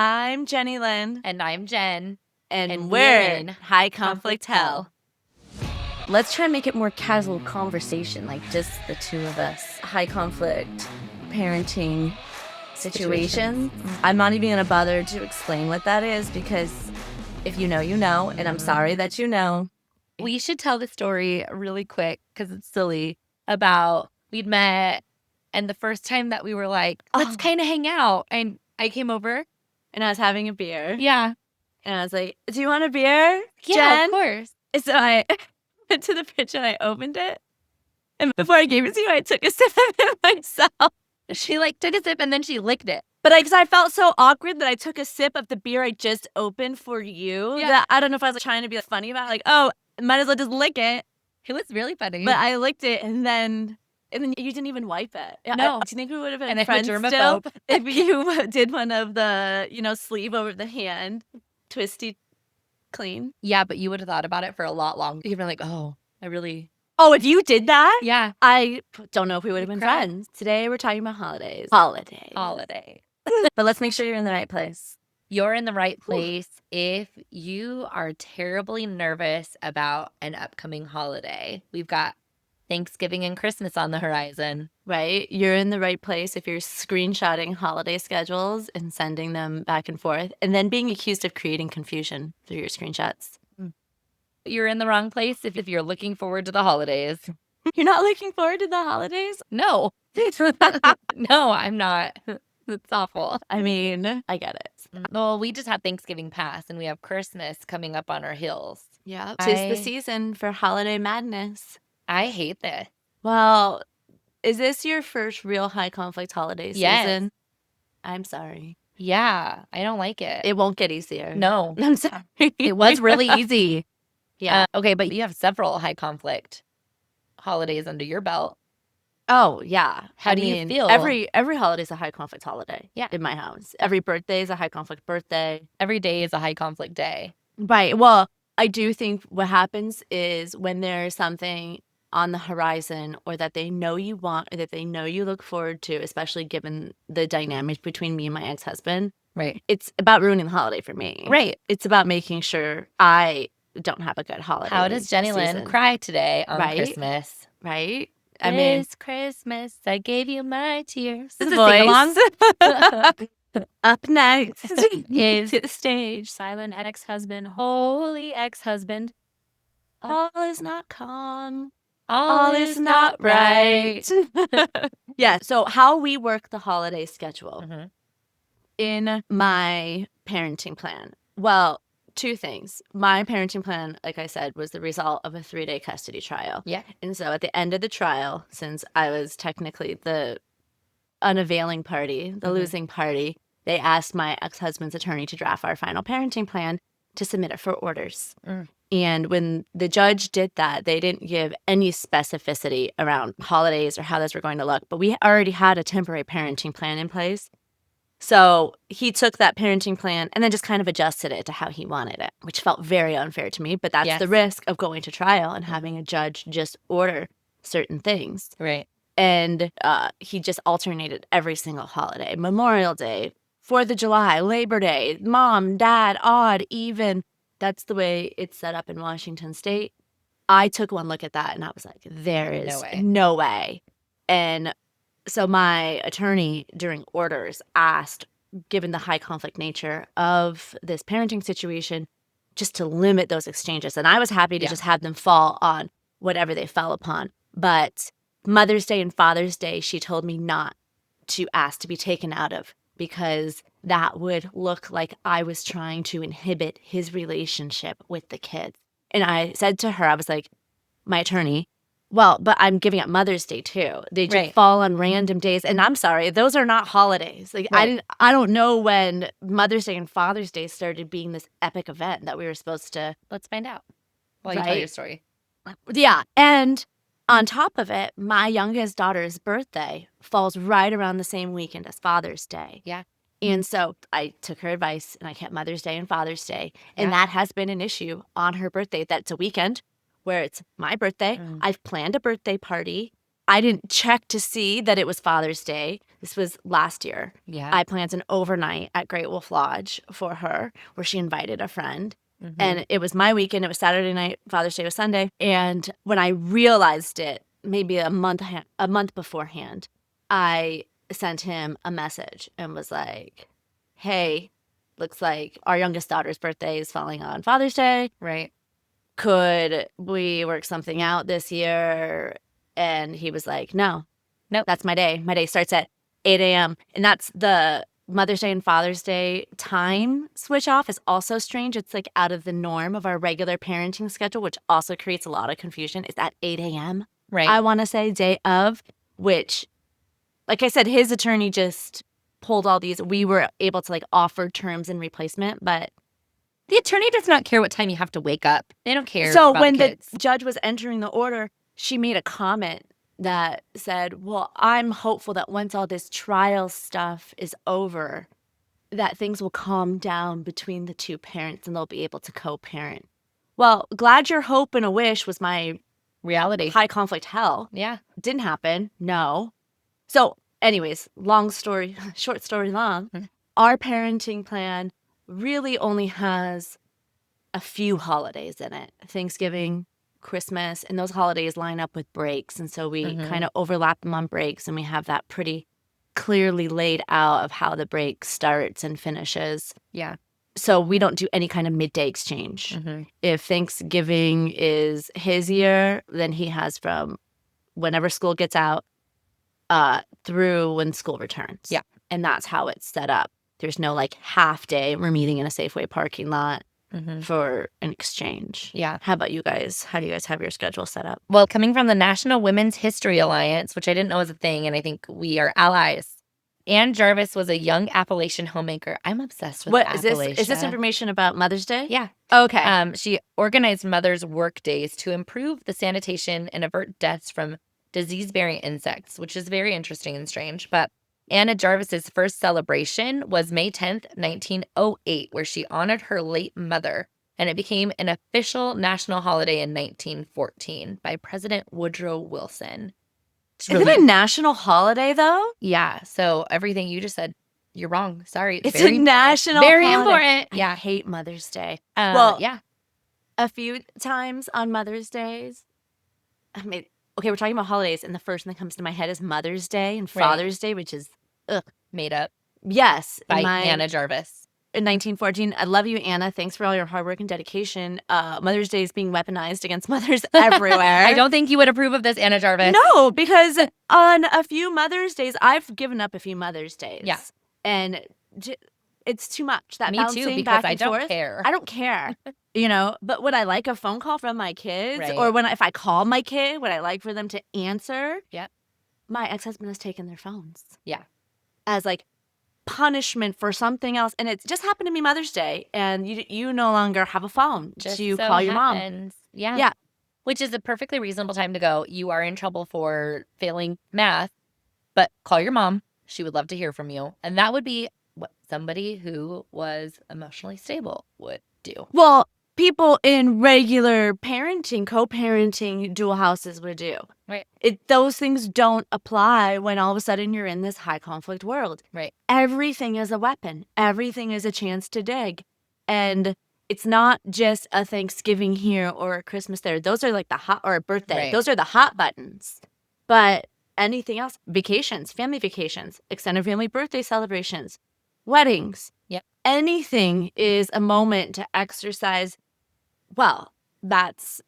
I'm JeniLynn. And I'm Jen. And we're in High Conflict Hell. Let's try and make it more casual conversation, like just the two of us. High conflict parenting situations. I'm not even going to bother to explain what that is because if you know, you know, and I'm sorry that you know. We should tell the story really quick because it's silly about we'd met and the first time that we were like, let's kind of hang out. And I came over. And I was having a beer. Yeah. And I was like, do you want a beer, Yeah, Jen? of course. So I went to the fridge and I opened it. And before I gave it to you, I took a sip of it myself. She took a sip and then she licked it. But because I felt so awkward that I took a sip of the beer I just opened for you. Yeah. That I don't know if I was trying to be funny about it. Like, oh, might as well just lick it. It was really funny. But I licked it and then you didn't even wipe it. No. Do you think we would have been and friends I'm a still germaphobe. if you did one of the, sleeve over the hand, twisty clean? Yeah, but you would have thought about it for a lot longer. You'd been like, oh, I really. Oh, if you did that? Yeah. I don't know if we would have been Cried. friends. Today we're talking about holidays. Holiday. But let's make sure you're in the right place. You're in the right place if you are terribly nervous about an upcoming holiday. We've got Thanksgiving and Christmas on the horizon. Right? You're in the right place if you're screenshotting holiday schedules and sending them back and forth and then being accused of creating confusion through your screenshots. You're in the wrong place if you're looking forward to the holidays. You're not looking forward to the holidays? No. No, I'm not. It's awful. I mean, I get it. Well, we just had Thanksgiving pass and we have Christmas coming up on our heels. Yeah. 'Tis the season for holiday madness. I hate this. Well, is this your first real high conflict holiday Yes. season? I'm sorry. Yeah, I don't like it. It won't get easier. No. I'm sorry. It was really easy. Yeah. Okay, but you have several high conflict holidays under your belt. Oh, yeah. How do you feel? Every holiday is a high conflict holiday. Yeah. In my house. Every birthday is a high conflict birthday. Every day is a high conflict day. Right. Well, I do think what happens is when there's something on the horizon or that they know you want or that they know you look forward to, especially given the dynamic between me and my ex-husband, Right. it's about ruining the holiday for me. Right. It's about making sure I don't have a good holiday. How does JeniLynn season. cry today on Right? Christmas? Right? I mean, This Christmas, I gave you my tears. the Is this a sing-along? up next Is to the stage. silent ex-husband, holy ex-husband. All is not calm. All is not right. Yeah, so how we work the holiday schedule Mhm. in my parenting plan. Well, two things. My parenting plan, like I said, was the result of a 3-day custody trial. Yeah. And so at the end of the trial, since I was technically the unavailing party, the losing party, they asked my ex-husband's attorney to draft our final parenting plan to submit it for orders. And when the judge did that, they didn't give any specificity around holidays or how those were going to look. But we already had a temporary parenting plan in place. So he took that parenting plan and then just kind of adjusted it to how he wanted it, which felt very unfair to me. But that's Yes. the risk of going to trial and having a judge just order certain things. Right. And he just alternated every single holiday. Memorial Day, 4th of July, Labor Day, mom, dad, odd, even. That's the way it's set up in Washington State. I took one look at that and I was like, there is no way. And so my attorney during orders asked, given the high conflict nature of this parenting situation, just to limit those exchanges. And I was happy to just have them fall on whatever they fell upon. But Mother's Day and Father's Day, she told me not to ask to be taken out of because that would look like I was trying to inhibit his relationship with the kids. And I said to her, I was like, my attorney, well, but I'm giving up Mother's Day too. They just fall on random days. And I'm sorry, those are not holidays. Like I don't know when Mother's Day and Father's Day started being this epic event that we were supposed to. Let's find out while you tell your story. Yeah. And on top of it, my youngest daughter's birthday falls right around the same weekend as Father's Day. Yeah. And so I took her advice and I kept Mother's Day and Father's Day. And that has been an issue on her birthday. That's a weekend where it's my birthday. I've planned a birthday party. I didn't check to see that it was Father's Day. This was last year. Yeah. I planned an overnight at Great Wolf Lodge for her where she invited a friend. And it was my weekend. It was Saturday night. Father's Day was Sunday. And when I realized it, maybe a month beforehand, I sent him a message and was like, hey, looks like our youngest daughter's birthday is falling on Father's Day. Right. Could we work something out this year? And he was like, no, Nope. that's my day. My day starts at 8 a.m. And that's the Mother's Day and Father's Day time switch off is also strange. It's like out of the norm of our regular parenting schedule, which also creates a lot of confusion. It's at 8 a.m. Right. I want to say day of, which, like I said, his attorney just pulled all these. We were able to like offer terms and replacement, but The attorney does not care what time you have to wake up. They don't care. so about when the kids. the judge was entering the order, she made a comment that said, well, I'm hopeful that once all this trial stuff is over, that things will calm down between the two parents and they'll be able to co-parent. Well, glad your hope and a wish was my reality. high conflict hell. Yeah. Didn't happen. No. So anyways, short story long, our parenting plan really only has a few holidays in it. Thanksgiving, Christmas, and those holidays line up with breaks. And so we kind of overlap them on breaks, and we have that pretty clearly laid out of how the break starts and finishes. Yeah. So we don't do any kind of midday exchange. If Thanksgiving is his year, then he has from whenever school gets out through when school returns. Yeah. And that's how it's set up. There's no like half day. We're meeting in a Safeway parking lot for an exchange. Yeah. How about you guys? How do you guys have your schedule set up? Well, coming from the National Women's History Alliance, which I didn't know was a thing, and I think we are allies. Ann Jarvis was a young Appalachian homemaker. I'm obsessed with What is this? Appalachia. Is this information about Mother's Day? Yeah. Okay. She organized mothers' work days to improve the sanitation and avert deaths from disease-bearing insects, which is very interesting and strange. But Anna Jarvis's first celebration was May 10th, 1908, where she honored her late mother, and it became an official national holiday in 1914 by President Woodrow Wilson. Is it a national holiday though? Yeah, so everything you just said, you're wrong. Sorry. It's a national very holiday. important. I Yeah. hate Mother's Day. Well, yeah. A few times on Mother's Days, I mean, okay, we're talking about holidays, and the first thing that comes to my head is Mother's Day and Right. Father's Day, which is, Made up yes. by Anna Jarvis. In 1914. I love you, Anna. Thanks for all your hard work and dedication. Mother's Day is being weaponized against mothers everywhere. I don't think you would approve of this, Anna Jarvis. No, because on a few Mother's Days, I've given up a few Mother's Days. Yeah. And it's too much. That Me too, bouncing because back I and don't forth. care. I don't care. But would I like a phone call from my kids? Right. Or if I call my kid, would I like for them to answer? Yep. My ex-husband has taken their phones. Yeah. As like punishment for something else. And it just happened to be Mother's Day. And you no longer have a phone Just to so call your mom. happens. Yeah. Yeah. Which is a perfectly reasonable time to go. You are in trouble for failing math, but call your mom. She would love to hear from you. And that would be what somebody who was emotionally stable would do. Well, people in regular parenting, co-parenting, dual houses would do. Right. Those things don't apply when all of a sudden you're in this high conflict world. Right. Everything is a weapon. Everything is a chance to dig. And it's not just a Thanksgiving here or a Christmas there. Those are like the hot, or a birthday. Right. Those are the hot buttons. But anything else, vacations, family vacations, extended family birthday celebrations, weddings. Yep. Anything is a moment to exercise. Well, that's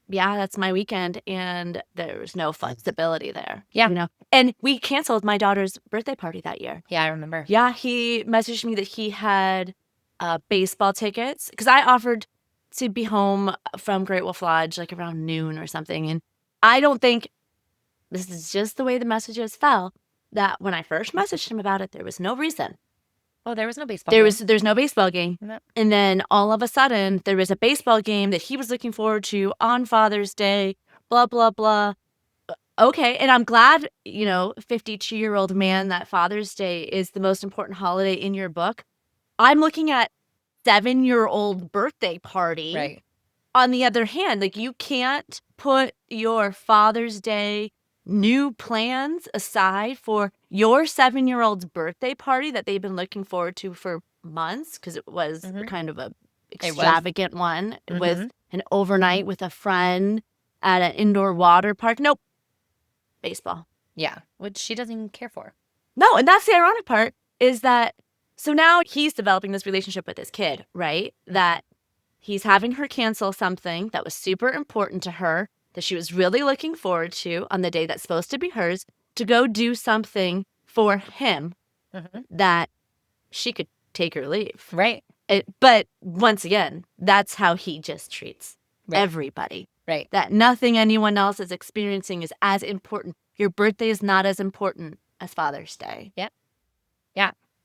my weekend, and there's no flexibility there. Yeah. And we canceled my daughter's birthday party that year. Yeah, I remember. Yeah, he messaged me that he had baseball tickets because I offered to be home from Great Wolf Lodge like around noon or something. And I don't think, this is just the way the messages fell, that when I first messaged him about it, there was no reason. Oh, there was no baseball. There's no baseball game. No. And then all of a sudden, there was a baseball game that he was looking forward to on Father's Day, blah, blah, blah. Okay. And I'm glad, 52-year-old man, that Father's Day is the most important holiday in your book. I'm looking at 7-year-old birthday party. Right. On the other hand, like, you can't put your Father's Day new plans aside for your 7-year-old's birthday party that they've been looking forward to for months because it was Mhm. kind of a It was. extravagant one with Mhm. an overnight with a friend at an indoor water park. Nope. Baseball. Yeah, which she doesn't even care for. No, and that's the ironic part is that so now he's developing this relationship with his kid, right? That he's having her cancel something that was super important to her that she was really looking forward to on the day that's supposed to be hers to go do something for him Mhm. that she could take or leave. Right. But once again, that's how he just treats Right. everybody. Right. That nothing anyone else is experiencing is as important. Your birthday is not as important as Father's Day. Yeah.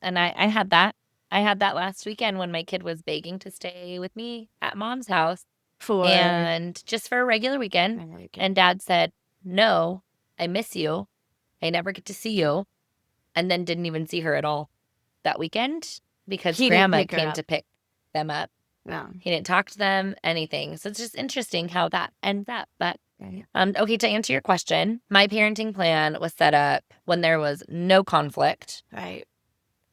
And I had that. I had that last weekend when my kid was begging to stay with me at mom's house For and just for a regular weekend. And dad said, no, I miss you. I never get to see you. And then didn't even see her at all that weekend because He didn't grandma pick her came up. to pick them up. no. He didn't talk to them, anything. So it's just interesting how that ends up. But Right. okay, to answer your question, my parenting plan was set up when there was no conflict. Right.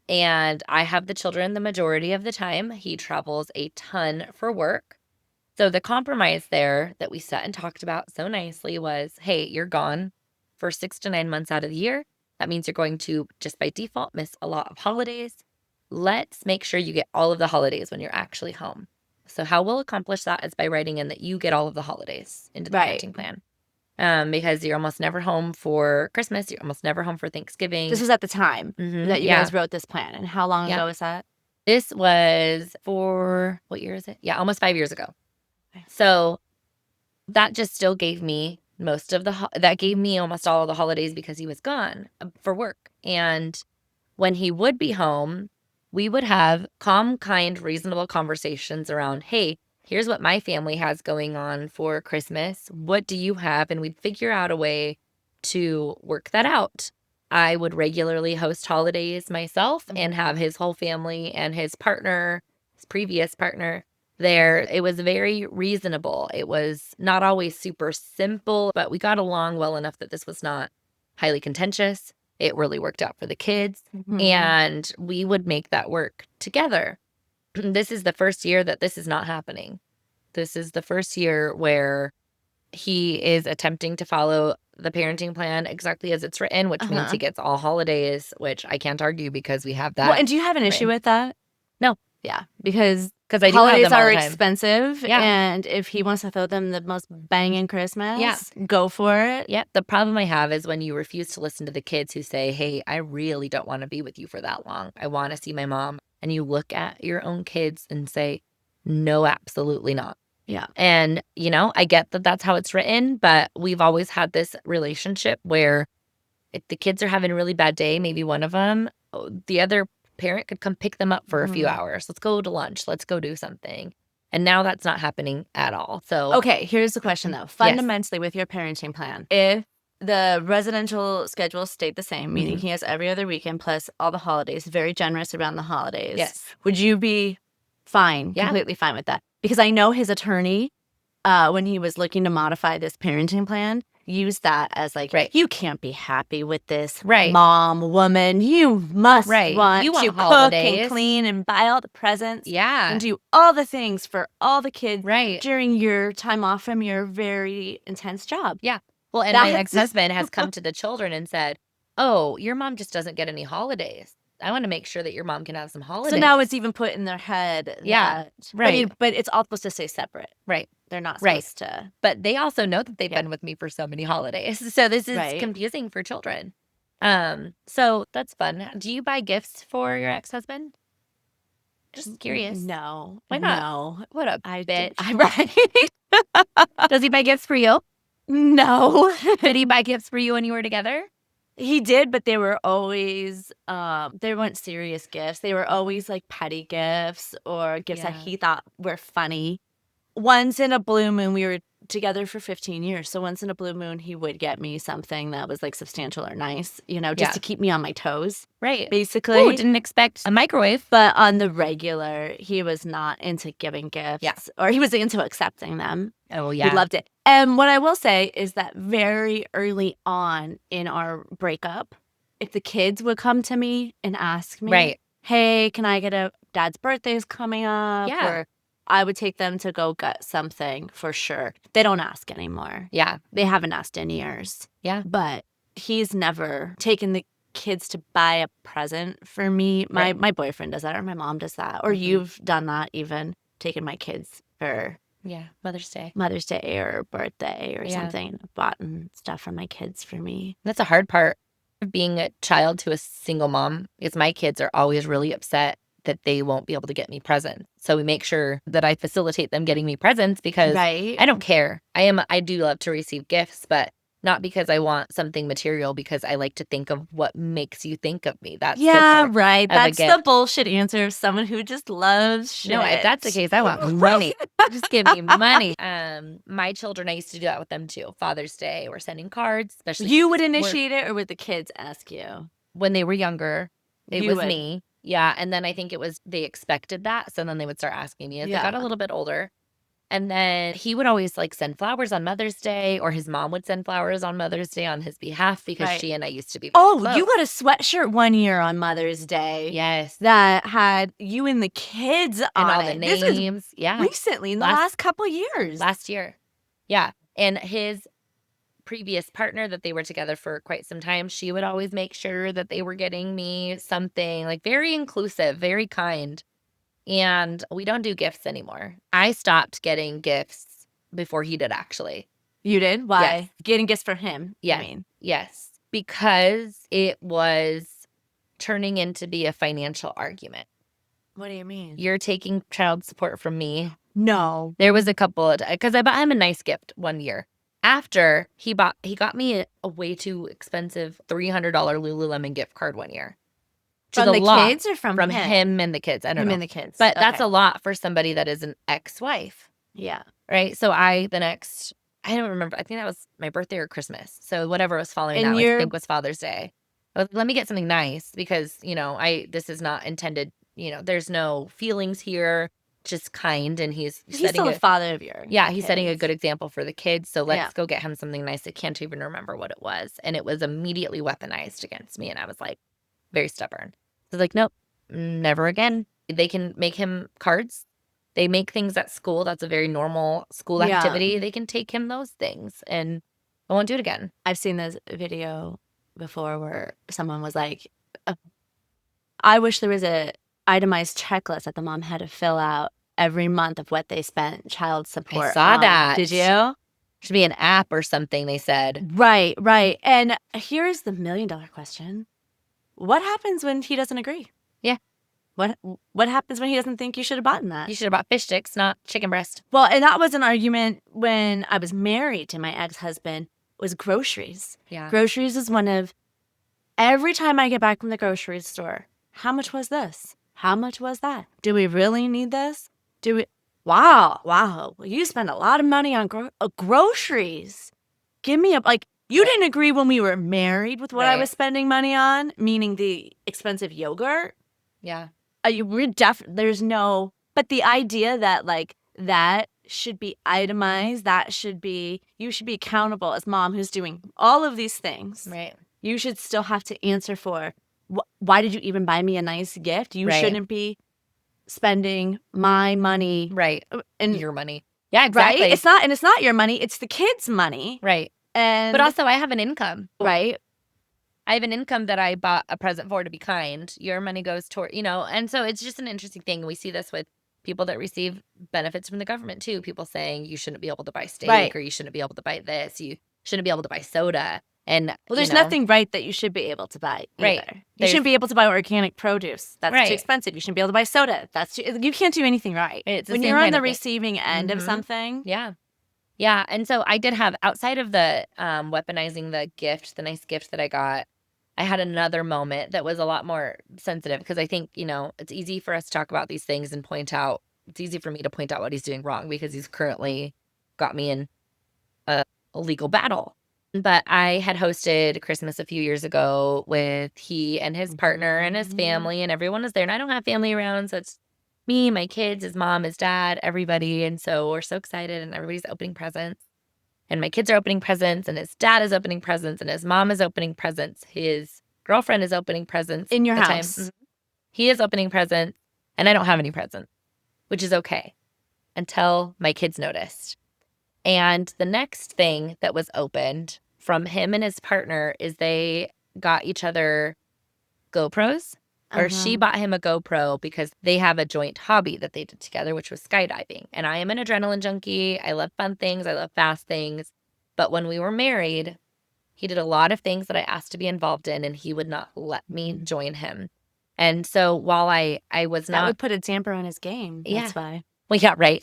And I have the children the majority of the time. He travels a ton for work. So the compromise there that we set and talked about so nicely was, hey, you're gone for 6 to 9 months out of the year. That means you're going to, just by default, miss a lot of holidays. Let's make sure you get all of the holidays when you're actually home. So how we'll accomplish that is by writing in that you get all of the holidays into the Right. parenting plan. Because you're almost never home for Christmas. You're almost never home for Thanksgiving. This was at the time Mhm, that you yeah. guys wrote this plan. And how long Yeah. ago was that? This was for, what year is it? Yeah, almost 5 years ago. Okay. So that just still gave me that gave me almost all of the holidays because he was gone for work. And when he would be home, we would have calm, kind, reasonable conversations around, hey, here's what my family has going on for Christmas. What do you have? And we'd figure out a way to work that out. I would regularly host holidays myself and have his whole family and his partner, his previous partner, there. It was very reasonable. It was not always super simple, but we got along well enough that this was not highly contentious. It really worked out for the kids, and we would make that work together. This is the first year that this is not happening. This is the first year where he is attempting to follow the parenting plan exactly as it's written, which means he gets all holidays, which I can't argue because we have that. Well, and do you have an issue with that? No. Yeah, because I do have holidays them all are the time. expensive, Yeah. and if he wants to throw them the most banging Christmas, go for it. Yeah. The problem I have is when you refuse to listen to the kids who say, hey, I really don't want to be with you for that long. I want to see my mom. And you look at your own kids and say, no, absolutely not. Yeah. And, I get that that's how it's written, but we've always had this relationship where if the kids are having a really bad day, maybe one of them, the other parent could come pick them up for a few hours. Let's go to lunch. Let's go do something. And now that's not happening at all. So, Okay, here's the question though. Fundamentally, with your parenting plan, if the residential schedule stayed the same, meaning he has every other weekend plus all the holidays, very generous around the holidays. Yes. Would you be fine, completely fine with that? Because I know his attorney, when he was looking to modify this parenting plan, used that as like, you can't be happy with this mom, woman. You must want You want to cook holidays. and clean and buy all the presents. Yeah. And do all the things for all the kids Right. during your time off from your very intense job. Yeah. Well, and my ex-husband has come to the children and said, oh, your mom just doesn't get any holidays. I want to make sure that your mom can have some holidays. So now it's even put in their head. Yeah, that, right. I mean, but it's all supposed to stay separate. Right. They're not supposed to. But they also know that they've been with me for so many holidays. So this is confusing for children. So that's fun. Do you buy gifts for your ex-husband? Just curious. No. Why not? No. What a bitch. Right. Does he buy gifts for you? No. Did he buy gifts for you when you were together? He did, but they were always, they weren't serious gifts. They were always like petty gifts or gifts that he thought were funny. Once in a blue moon, we were together for 15 years. So once in a blue moon, he would get me something that was like substantial or nice, just to keep me on my toes, Right. basically. Ooh, didn't expect a microwave. But on the regular, he was not into giving gifts, or he was into accepting them. Oh, yeah. He loved it. And what I will say is that very early on in our breakup, if the kids would come to me and ask me, Right. hey, can I get dad's birthday's coming up? Yeah. Or I would take them to go get something for sure. They don't ask anymore. Yeah. They haven't asked in years. Yeah. But he's never taken the kids to buy a present for me. My boyfriend does that, or my mom does that, or you've done that even, taken my kids for Mother's Day or birthday or something. Bought stuff for my kids for me. That's a hard part of being a child to a single mom, because my kids are always really upset that they won't be able to get me presents. So we make sure that I facilitate them getting me presents, because I don't care. I do love to receive gifts, but not because I want something material, because I like to think of what makes you think of me. That's right. That's the bullshit answer of someone who just loves shit. No, if that's the case, I want money. Just give me money. My children, I used to do that with them too. Father's Day, or sending cards, especially. You would initiate it, or would the kids ask you? When they were younger, it was me. Yeah. And then I think it was, they expected that. So then they would start asking me as they got a little bit older. And then he would always like send flowers on Mother's Day, or his mom would send flowers on Mother's Day on his behalf, because she and I used to be close. You got a sweatshirt one year on Mother's Day. Yes. That had you and the kids and on all it. the names. This was recently, in the last couple years. Last year. Yeah. And his previous partner that they were together for quite some time, she would always make sure that they were getting me something, like very inclusive, very kind. And we don't do gifts anymore. I stopped getting gifts before he did, actually. You did? Why? Yes. Getting gifts for him, Yeah. you mean? Yes. Because it was turning into be a financial argument. What do you mean? You're taking child support from me. No. There was a couple of, because I bought him a nice gift one year. After he got me a way too expensive $300 Lululemon gift card one year. From the kids or from him and the kids? I don't know. Him and the kids. But that's a lot for somebody that is an ex-wife. Yeah. Right? So I don't remember. I think that was my birthday or Christmas. So whatever was following that, I think was Father's Day. I was, let me get something nice, because, this is not intended, there's no feelings here, just kind. And he's still a father of yours. Yeah, he's setting a good example for the kids. So let's go get him something nice. I can't even remember what it was. And it was immediately weaponized against me. And I was like, very stubborn. I was like, nope, never again. They can make him cards. They make things at school. That's a very normal school activity. They can take him those things, and I won't do it again. I've seen this video before where someone was like, I wish there was a itemized checklist that the mom had to fill out every month of what they spent child support I saw on. that. Did you? Should be an app or something, they said. Right. And here's the $1 million question. What happens when he doesn't agree? Yeah. What happens when he doesn't think you should have bought that? You should have bought fish sticks, not chicken breast. Well, and that was an argument when I was married to my ex-husband, was groceries. Yeah. Groceries is one of, every time I get back from the grocery store, how much was this? How much was that? Do we really need this? Wow. You spend a lot of money on groceries. Give me you didn't agree when we were married with what I was spending money on, meaning the expensive yogurt. Yeah. There's no, but the idea that that should be itemized, you should be accountable as mom who's doing all of these things. Right. You should still have to answer for, why did you even buy me a nice gift? You shouldn't be spending my money. Right. And your money. Yeah, exactly. Right? It's not your money. It's the kids' money. Right. But also I have an income. Right. I have an income that I bought a present for, to be kind. Your money goes toward, and so it's just an interesting thing. We see this with people that receive benefits from the government too. People saying you shouldn't be able to buy steak, or you shouldn't be able to buy this. You shouldn't be able to buy soda. And there's nothing right that you should be able to buy either. Right. You shouldn't be able to buy organic produce. That's too expensive. You shouldn't be able to buy soda. You can't do anything right. When you're on the receiving end of something. Yeah. Yeah. And so I did have, outside of the weaponizing the gift, the nice gift that I got, I had another moment that was a lot more sensitive, because I think, it's easy for us to talk about these things and it's easy for me to point out what he's doing wrong, because he's currently got me in a legal battle. But I had hosted Christmas a few years ago with he and his partner and his family, and everyone was there. And I don't have family around, so it's me, my kids, his mom, his dad, everybody. And so we're so excited, and everybody's opening presents. And my kids are opening presents, and his dad is opening presents, and his mom is opening presents. His girlfriend is opening presents. In your at the house. time. He is opening presents, and I don't have any presents, which is okay until my kids noticed. And the next thing that was opened from him and his partner is they got each other GoPros, or she bought him a GoPro because they have a joint hobby that they did together, which was skydiving. And I am an adrenaline junkie. I love fun things. I love fast things. But when we were married, he did a lot of things that I asked to be involved in, and he would not let me join him. And so while I was That not... would put a damper on his game. Yeah. That's why. Well, yeah, right.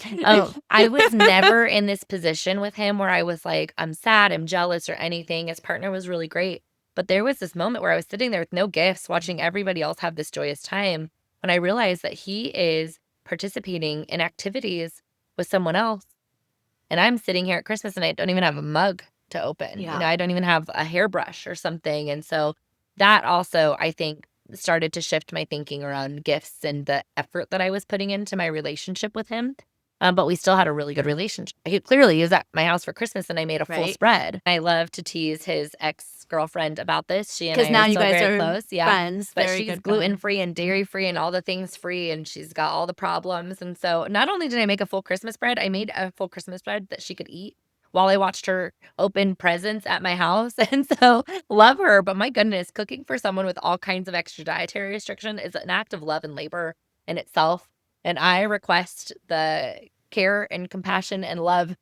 I was never in this position with him where I was like, I'm sad, I'm jealous, or anything. His partner was really great. But there was this moment where I was sitting there with no gifts, watching everybody else have this joyous time, when I realized that he is participating in activities with someone else. And I'm sitting here at Christmas, and I don't even have a mug to open. Yeah. You know, I don't even have a hairbrush or something. And so that also, I think, started to shift my thinking around gifts and the effort that I was putting into my relationship with him. But we still had a really good relationship. He clearly was at my house for Christmas, and I made a full Right. spread. I love to tease his ex-girlfriend about this. She and I Because now are you still guys very are close. Yeah. friends. But very she's good gluten-free and dairy-free and all the things free, and she's got all the problems. And so not only did I make a full Christmas spread, I made a full Christmas spread that she could eat while I watched her open presents at my house. And so love her. But my goodness, cooking for someone with all kinds of extra dietary restriction is an act of love and labor in itself. And I request the care and compassion and love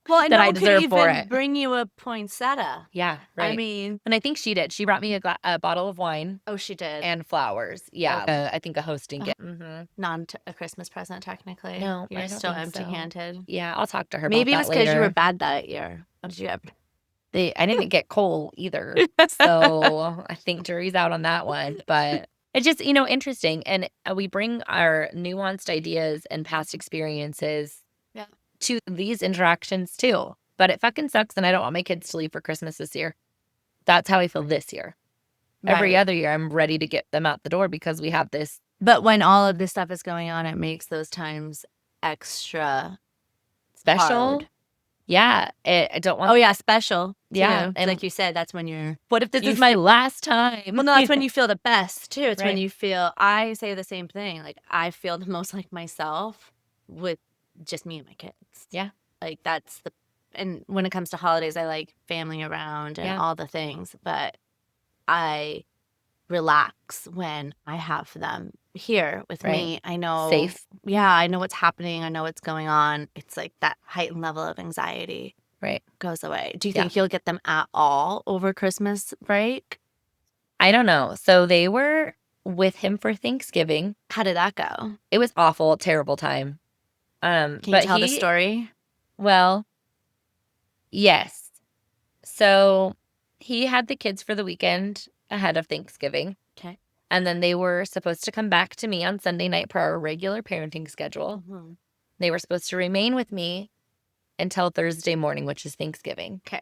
Well, I that know I it deserve could for even it. bring you a poinsettia. Yeah, right. I mean, And I think she did. She brought me a bottle of wine oh, she did. and flowers. Yeah, Okay. I think a hosting gift. Mm-hmm. Not a Christmas present, technically. No, You're I don't still think so. empty-handed. Yeah, I'll talk to her Maybe it about was that because you were later. bad that year. What did you have? I didn't get coal either. So I think jury's out on that one. But it's just, interesting. And we bring our nuanced ideas and past experiences Yeah. to these interactions too. But it fucking sucks, and I don't want my kids to leave for Christmas this year. That's how I feel this year. Every Right. other year, I'm ready to get them out the door because we have this. But when all of this stuff is going on, it makes those times extra Special. hard. Yeah. I don't want. Oh, yeah, special. Yeah, Too. and- Like you said, that's when you're. What if this you is my last time? Well, no, that's when you feel the best, too. It's when Right. you feel. I say the same thing. Like, I feel the most like myself with just me and my kids. Yeah. Like, that's the. And when it comes to holidays, I like family around and Yeah. all the things. But I relax when I have them here with Right. me. I know. Safe. Yeah, I know what's happening. I know what's going on. It's like that heightened level of anxiety Right. goes away. Do you Yeah. think you'll get them at all over Christmas break? I don't know. So they were with him for Thanksgiving. How did that go? It was awful, terrible time. Can you but tell the story? Well, yes. So he had the kids for the weekend ahead of Thanksgiving. Okay. And then they were supposed to come back to me on Sunday night per our regular parenting schedule. Mm-hmm. They were supposed to remain with me until Thursday morning, which is Thanksgiving. Okay.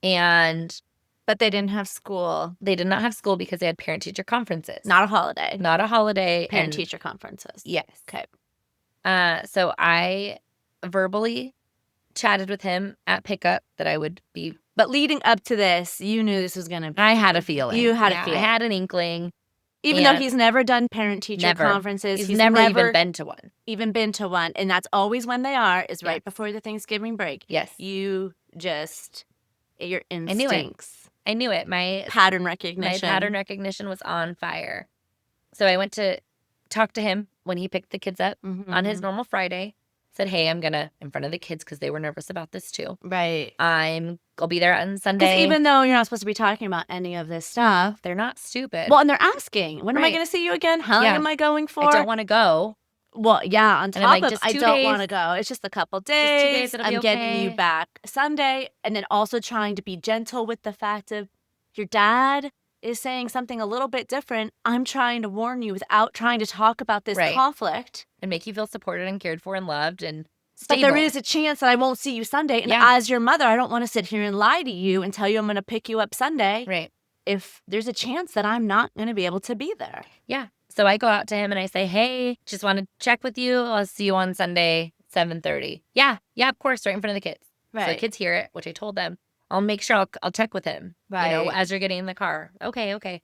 And But they didn't have school. they did not have school because they had parent-teacher conferences. Not a holiday. Not a holiday. Parent and- teacher conferences. Yes. Okay. So I verbally chatted with him at pickup that I would be. But leading up to this, you knew this was going to be. I had a feeling. You had a Yeah, feeling. I had an inkling. Even though and- he's never done parent teacher Never. conferences. He's never even been to one. even been to one. And that's always when they are, is right Yes. before the Thanksgiving break. Yes. You just, your knew it. instincts. I knew it. My Pattern recognition. pattern recognition was on fire. So I went to talk to him when he picked the kids up Mhm, on his mhm. normal Friday. Said, hey, I'm going to, in front of the kids, because they were nervous about this too. Right. I'll be there on Because Sunday. even though you're not supposed to be talking about any of this stuff, They're not stupid. well, and they're asking, when am I Right. going to see you again? How long Yeah. am I going for? I don't want to go. Well, yeah, on And top I'm like, of, just I 2 don't days. want to go. It's just a couple 2 days. days, it'll be I'm getting you okay. back Sunday. And then also trying to be gentle with the fact of your dad is saying something a little bit different. I'm trying to warn you without trying to talk about this Right. conflict. And make you feel supported and cared for and loved. And But there stable. is a chance that I won't see you Sunday. And Yeah. as your mother, I don't want to sit here and lie to you and tell you I'm going to pick you up Sunday Right. if there's a chance that I'm not going to be able to be there. Yeah. So I go out to him and I say, hey, just want to check with you. I'll see you on Sunday, 7:30. Yeah. Yeah, of course, right in front of the kids. So the Right. kids hear it, which I told them. I'll make sure I'll check with him, Right. as you're getting in the car. Okay.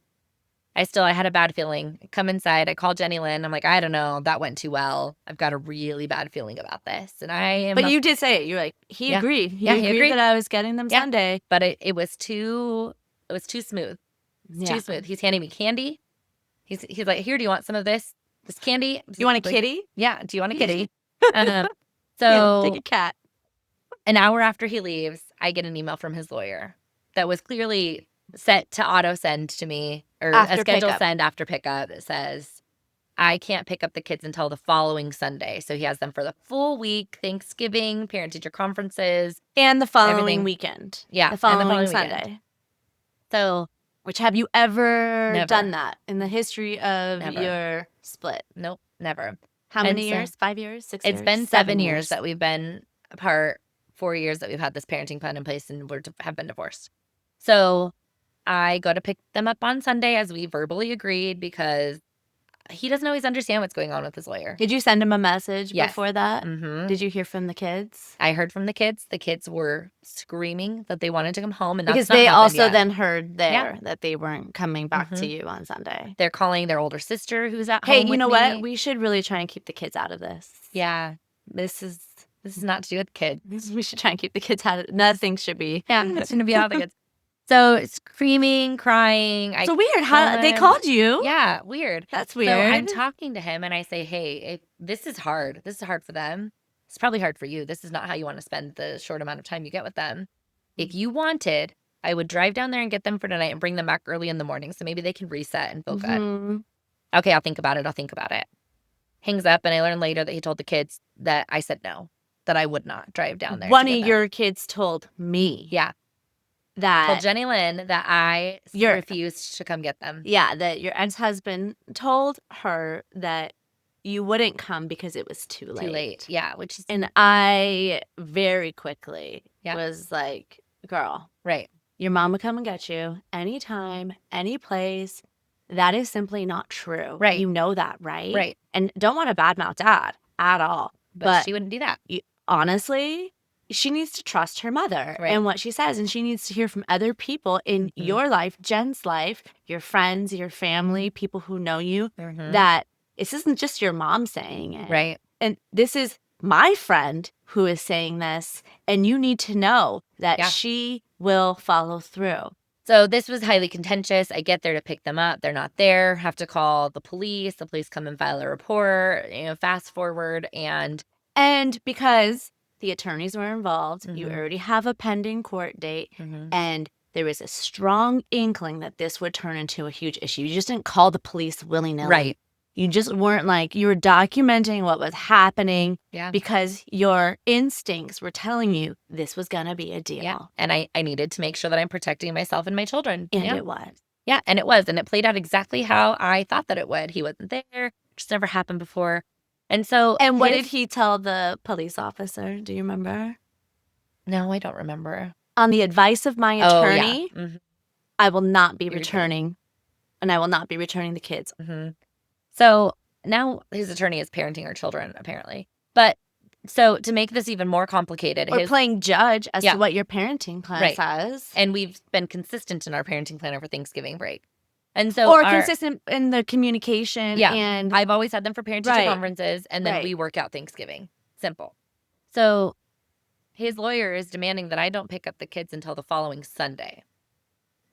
I had a bad feeling. I come inside. I call JeniLynn. I'm like, I don't know. That went too well. I've got a really bad feeling about this. And I am. But you did say it. You're like, he Yeah. agreed. He Yeah, he agreed agreed. that I was getting them Yeah. Sunday. But it was too smooth. Yeah. Too smooth. He's handing me candy. He's like, here, do you want some of this candy? You want a Like, kitty? Yeah. Do you want a kitty? Yeah, So take a cat. an hour after he leaves, I get an email from his lawyer that was clearly set to auto send to me, or After a schedule pickup. send after pickup that says I can't pick up the kids until the following Sunday. So he has them for the full week, Thanksgiving, parent-teacher conferences. And the following Everything. weekend. Yeah, The and following weekend. Sunday. So Which have you ever Never. done that in the history of Never. your split? nope, never. How And many so- years? 5 years? 6 years? It's been 7 years that we've been apart, 4 years that we've had this parenting plan in place, and have been divorced. So I go to pick them up on Sunday as we verbally agreed, because he doesn't always understand what's going on with his lawyer. Did you send him a message Yes. before that? Mm-hmm. Did you hear from the kids? I heard from the kids. The kids were screaming that they wanted to come home, and that's Because not they happened also yet. then heard there Yeah. that they weren't coming back to Mhm. you on Sunday. They're calling their older sister who's at Hey, home. you with know me. what? We should really try and keep the kids out of this. Yeah, This is this is not to do with kids. we should try and keep the kids out of it. Nothing should be. Yeah, it's gonna be all the kids. So screaming, crying. So weird. How they him. called you? Yeah, weird. That's So weird. I'm talking to him and I say, hey, this is hard. This is hard for them. It's probably hard for you. This is not how you want to spend the short amount of time you get with them. If you wanted, I would drive down there and get them for tonight and bring them back early in the morning so maybe they can reset and feel good. Mhm. Okay, I'll think about it. Hangs up, and I learned later that he told the kids that I said no, that I would not drive down there. One to of get them. your kids told me Yeah. Told that JeniLynn that I You're- refused to come get them. that your ex-husband told her that you wouldn't come because it was too late. Too late. Yeah, which is And I very quickly Yeah. was like, girl, right. your mom would come and get you anytime, any place. That is simply not true. Right. You know that, right? Right. And don't want to badmouth dad at all. But she wouldn't do that. Honestly, she needs to trust her mother Right. and what she says. And she needs to hear from other people in Mhm. your life, Jen's life, your friends, your family, people who know you, Mhm. that this isn't just your mom saying it. Right. And this is my friend who is saying this. And you need to know that Yeah. she will follow through. So this was highly contentious. I get there to pick them up. They're not there. Have to call the police. The police come and file a report. Fast forward, and And because the attorneys were involved, you Mhm. already have a pending court date. And there was a strong inkling that this would turn into a huge issue. You just didn't call the police willy-nilly. right. You just weren't like, you were documenting what was happening Yeah. because your instincts were telling you this was going to be a deal. Yeah. And I needed to make sure that I'm protecting myself and my children. And yeah. it was. Yeah, and it was. And it played out exactly how I thought that it would. He wasn't there. Just never happened before. And so And what his- did he tell the police officer? Do you remember? No, I don't remember. On the advice of my attorney, Oh, yeah. Mhm. I will not be You're returning. And I will not be returning the kids. So now his attorney is parenting our children, apparently. But so to make this even more complicated, Or playing judge as Yeah. to what your parenting plan Right. says. and we've been consistent in our parenting plan over Thanksgiving break. And so Or our- consistent in the communication. Yeah. And I've always had them for parent-teacher Right. conferences, and then Right. we work out Thanksgiving. Simple. So his lawyer is demanding that I don't pick up the kids until the following Sunday.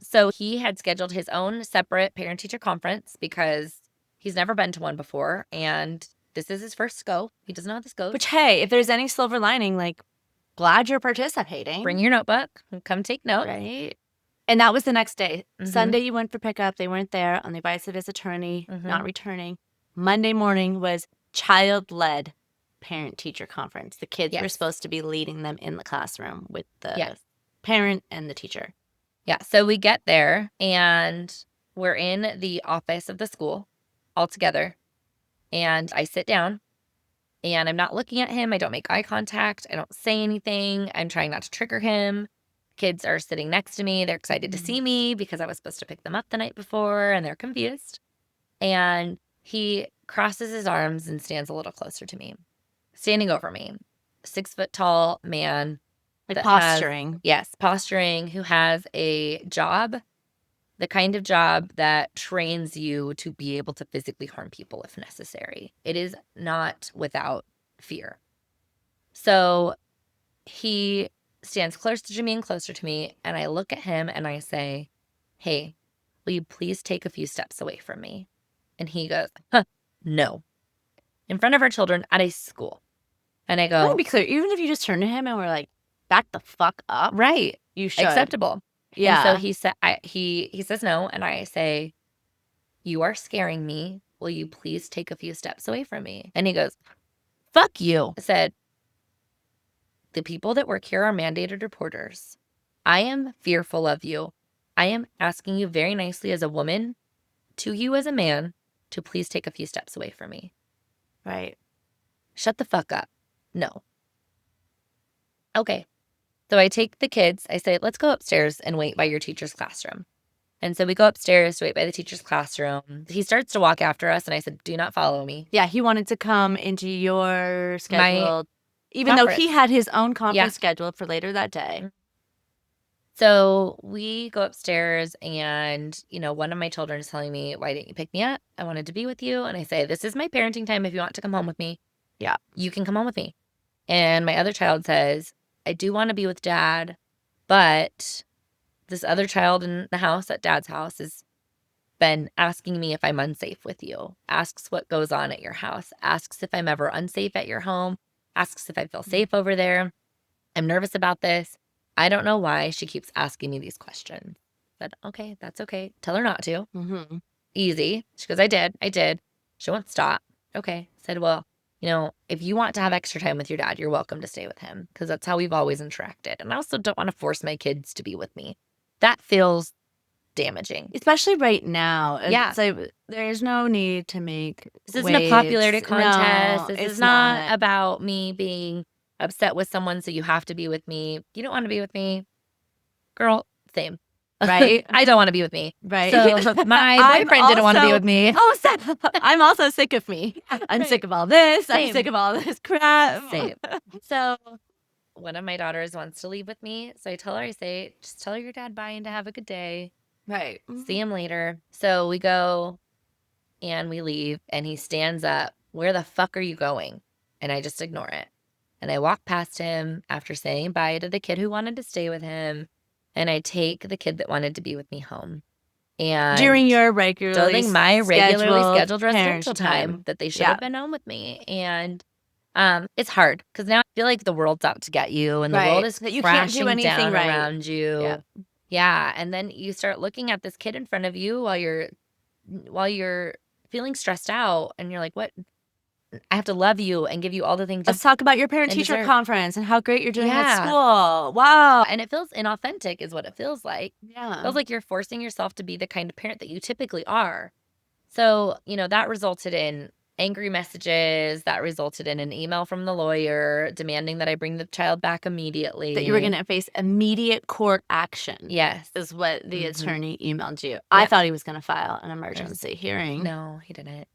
So he had scheduled his own separate parent-teacher conference because he's never been to one before, and this is his first go. He doesn't know how this goes. which, hey, if there's any silver lining, like, glad you're participating. Bring your notebook and come take notes. Right. And that was the next day. Mhm. Sunday, you went for pickup. They weren't there on the advice of his attorney, Mhm. not returning. Monday morning was child-led parent-teacher conference. The kids were Yes. supposed to be leading them in the classroom with the Yes. parent and the teacher. Yeah. So we get there and we're in the office of the school all together. And I sit down And I'm not looking at him. I don't make eye contact. I don't say anything. I'm trying not to trigger him. Kids are sitting next to me. They're excited to see me because I was supposed to pick them up the night before, and they're confused. And he crosses his arms and stands a little closer to me, standing over me. 6 foot tall man. Like posturing. Yes, posturing, who has a job, the kind of job that trains you to be able to physically harm people if necessary. It is not without fear. So he stands closer to me and closer to me, and I look at him and I say, hey, will you please take a few steps away from me? And he goes, no. In front of our children at a school. And I I want go, to be clear, even if you just turn to him and we're like, back the fuck up, right, you should. acceptable. Yeah. And so he said, he says no, and I say, you are scaring me. Will you please take a few steps away from me? And he goes, fuck you. I said, the people that work here are mandated reporters. I am fearful of you. I am asking you very nicely as a woman, to you as a man, to please take a few steps away from me. Right. Shut the fuck up. No. Okay. So I take the kids. I say, let's go upstairs and wait by your teacher's classroom. And so we go upstairs to wait by the teacher's classroom. He starts to walk after us, and I said, do not follow me. Yeah, he wanted to come into your scheduled, even though he had his own conference scheduled for later that day. So we go upstairs, and, one of my children is telling me, why didn't you pick me up? I wanted to be with you. And I say, this is my parenting time. If you want to come home with me, yeah, you can come home with me. And my other child says, I do want to be with Dad, but this other child in the house at Dad's house has been asking me if I'm unsafe with you, asks what goes on at your house, asks if I'm ever unsafe at your home, asks if I feel safe over there. I'm nervous about this. I don't know why she keeps asking me these questions. I said, okay, that's okay. Tell her not to. Mm-hmm. Easy. She goes, I did. She won't stop. Okay. I said, well, if you want to have extra time with your dad, you're welcome to stay with him, because that's how we've always interacted. And I also don't want to force my kids to be with me. That feels damaging. Especially right now. Yeah. It's like, there's no need to make This isn't a popularity contest. No, this is not about me being upset with someone, so you have to be with me. You don't want to be with me? Girl, same. Right? I don't want to be with me. Right. So my boyfriend didn't want to be with me. Oh, I'm also sick of me. I'm sick of all this. Same. I'm sick of all this crap. Same. So one of my daughters wants to leave with me. So I tell her, just tell your dad bye and to have a good day. Right. See him later. So we go and we leave, and he stands up. Where the fuck are you going? And I just ignore it. And I walk past him after saying bye to the kid who wanted to stay with him. And I take the kid that wanted to be with me home. And during your regularly scheduled residential time that they should have been home with me. And it's hard because now I feel like the world's out to get you, and the world is that you crashing can't do anything down around you. Yeah. And then you start looking at this kid in front of you while you're feeling stressed out, and you're like, what? I have to love you and give you all the things. Let's talk about your parent-teacher conference and how great you're doing at school. Wow. And it feels inauthentic is what it feels like. Yeah. It feels like you're forcing yourself to be the kind of parent that you typically are. So, that resulted in angry messages. That resulted in an email from the lawyer demanding that I bring the child back immediately. That you were going to face immediate court action. Yes. Is what the attorney emailed you. I thought he was going to file an emergency hearing. No, he didn't.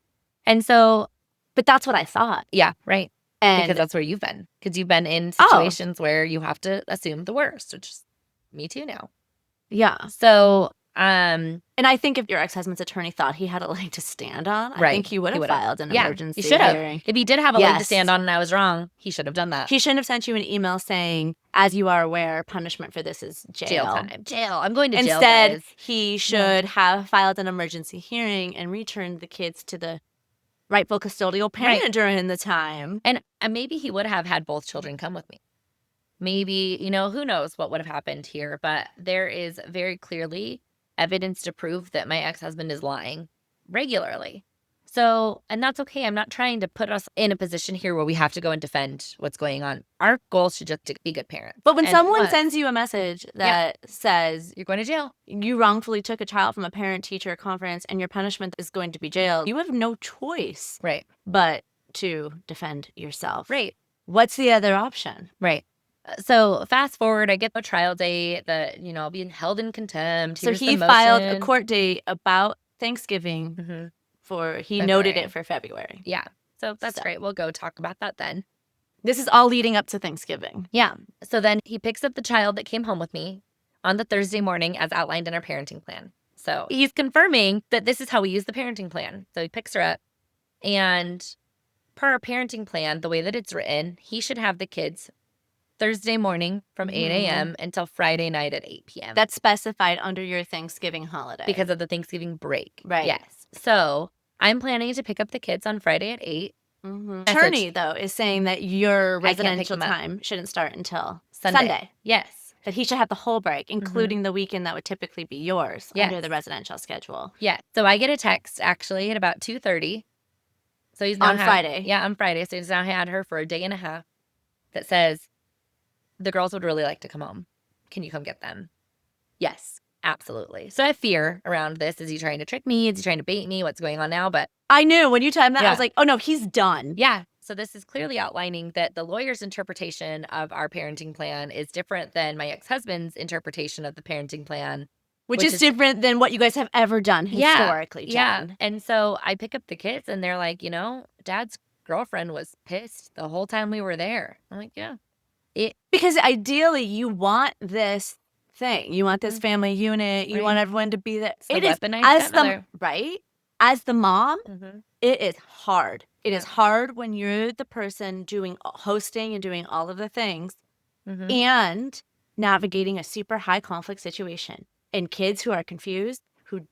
And so... But that's what I thought. Yeah, right. And because that's where you've been. Because you've been in situations where you have to assume the worst, which is me too now. Yeah. So, and I think if your ex-husband's attorney thought he had a leg to stand on, I think he would have filed an emergency he should have. hearing. If he did have a leg to stand on and I was wrong, he should have done that. He shouldn't have sent you an email saying, as you are aware, punishment for this is jail time. Jail. I'm going to jail. Instead, he should have filed an emergency hearing and returned the kids to the rightful custodial parent during the time. And maybe he would have had both children come with me. Maybe, who knows what would have happened here. But there is very clearly evidence to prove that my ex-husband is lying regularly. So, and that's okay. I'm not trying to put us in a position here where we have to go and defend what's going on. Our goal should just be good parents. But when someone sends you a message that says, you're going to jail, you wrongfully took a child from a parent-teacher conference and your punishment is going to be jail, you have no choice. Right. But to defend yourself. Right. What's the other option? Right. So fast forward, I get the trial date that, I'll be held in contempt. So Here's the he filed a motion. court date about Thanksgiving he noted it for February. Yeah. So that's great. We'll go talk about that then. This is all leading up to Thanksgiving. Yeah. So then he picks up the child that came home with me on the Thursday morning as outlined in our parenting plan. So he's confirming that this is how we use the parenting plan. So he picks her up, and per our parenting plan, the way that it's written, he should have the kids Thursday morning from 8 a.m. until Friday night at 8 p.m. That's specified under your Thanksgiving holiday. Because of the Thanksgiving break. Right. Yes. So I'm planning to pick up the kids on Friday at 8. Attorney, though, is saying that your I can't pick residential them up. time shouldn't start until Sunday. Yes. That he should have the whole break, including the weekend that would typically be yours under Yes. the residential schedule. Yeah. So I get a text actually at about 2:30. So he's now On Friday. Yeah, on Friday. So he's now had her for a day and a half that says, the girls would really like to come home. Can you come get them? Yes, absolutely. So I have fear around this. Is he trying to trick me? Is he trying to bait me? What's going on now? But I knew when you told me that, I Yeah. was like, oh no, he's done. yeah. So this is clearly outlining that the lawyer's interpretation of our parenting plan is different than my ex-husband's interpretation of the parenting plan. Which Which is is- different than what you guys have ever done Yeah, historically, Yeah. Jen. And so I pick up the kids and they're like, Dad's girlfriend was pissed the whole time we were there. I'm like, yeah. Because ideally, you want this thing. You want this family unit. You Right. want everyone to be there. It's the It is weaponized as the stepmother. right as the mom. Mm-hmm. It is hard. It is hard when you're the person doing hosting and doing all of the things Mm-hmm. and navigating a super high conflict situation and kids who are confused, who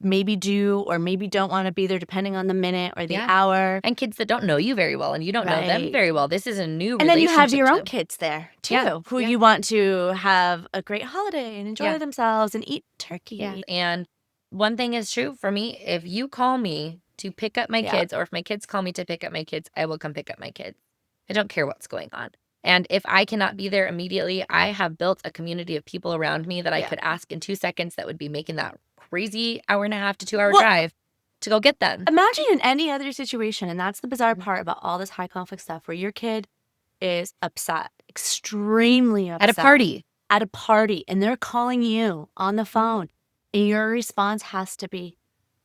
maybe do or maybe don't want to be there depending on the minute or the Yeah. hour. And kids that don't know you very well and you don't know them Right. very well. This is a new And then you have relationship your to own them. kids there too, Yeah, who yeah. you want to have a great holiday and enjoy Yeah. themselves and eat turkey. Yeah. And one thing is true for me. If you call me to pick up my Yeah. kids, or if my kids call me to pick up my kids, I will come pick up my kids. I don't care what's going on. And if I cannot be there immediately, I have built a community of people around me that I Yeah. could ask in 2 seconds that would be making that crazy hour and a half to 2 hour Well- drive to go get them. Imagine in any other situation, and that's the bizarre part about all this high conflict stuff, where your kid is upset, extremely upset. At a party. At a party, and they're calling you on the phone, and your response has to be,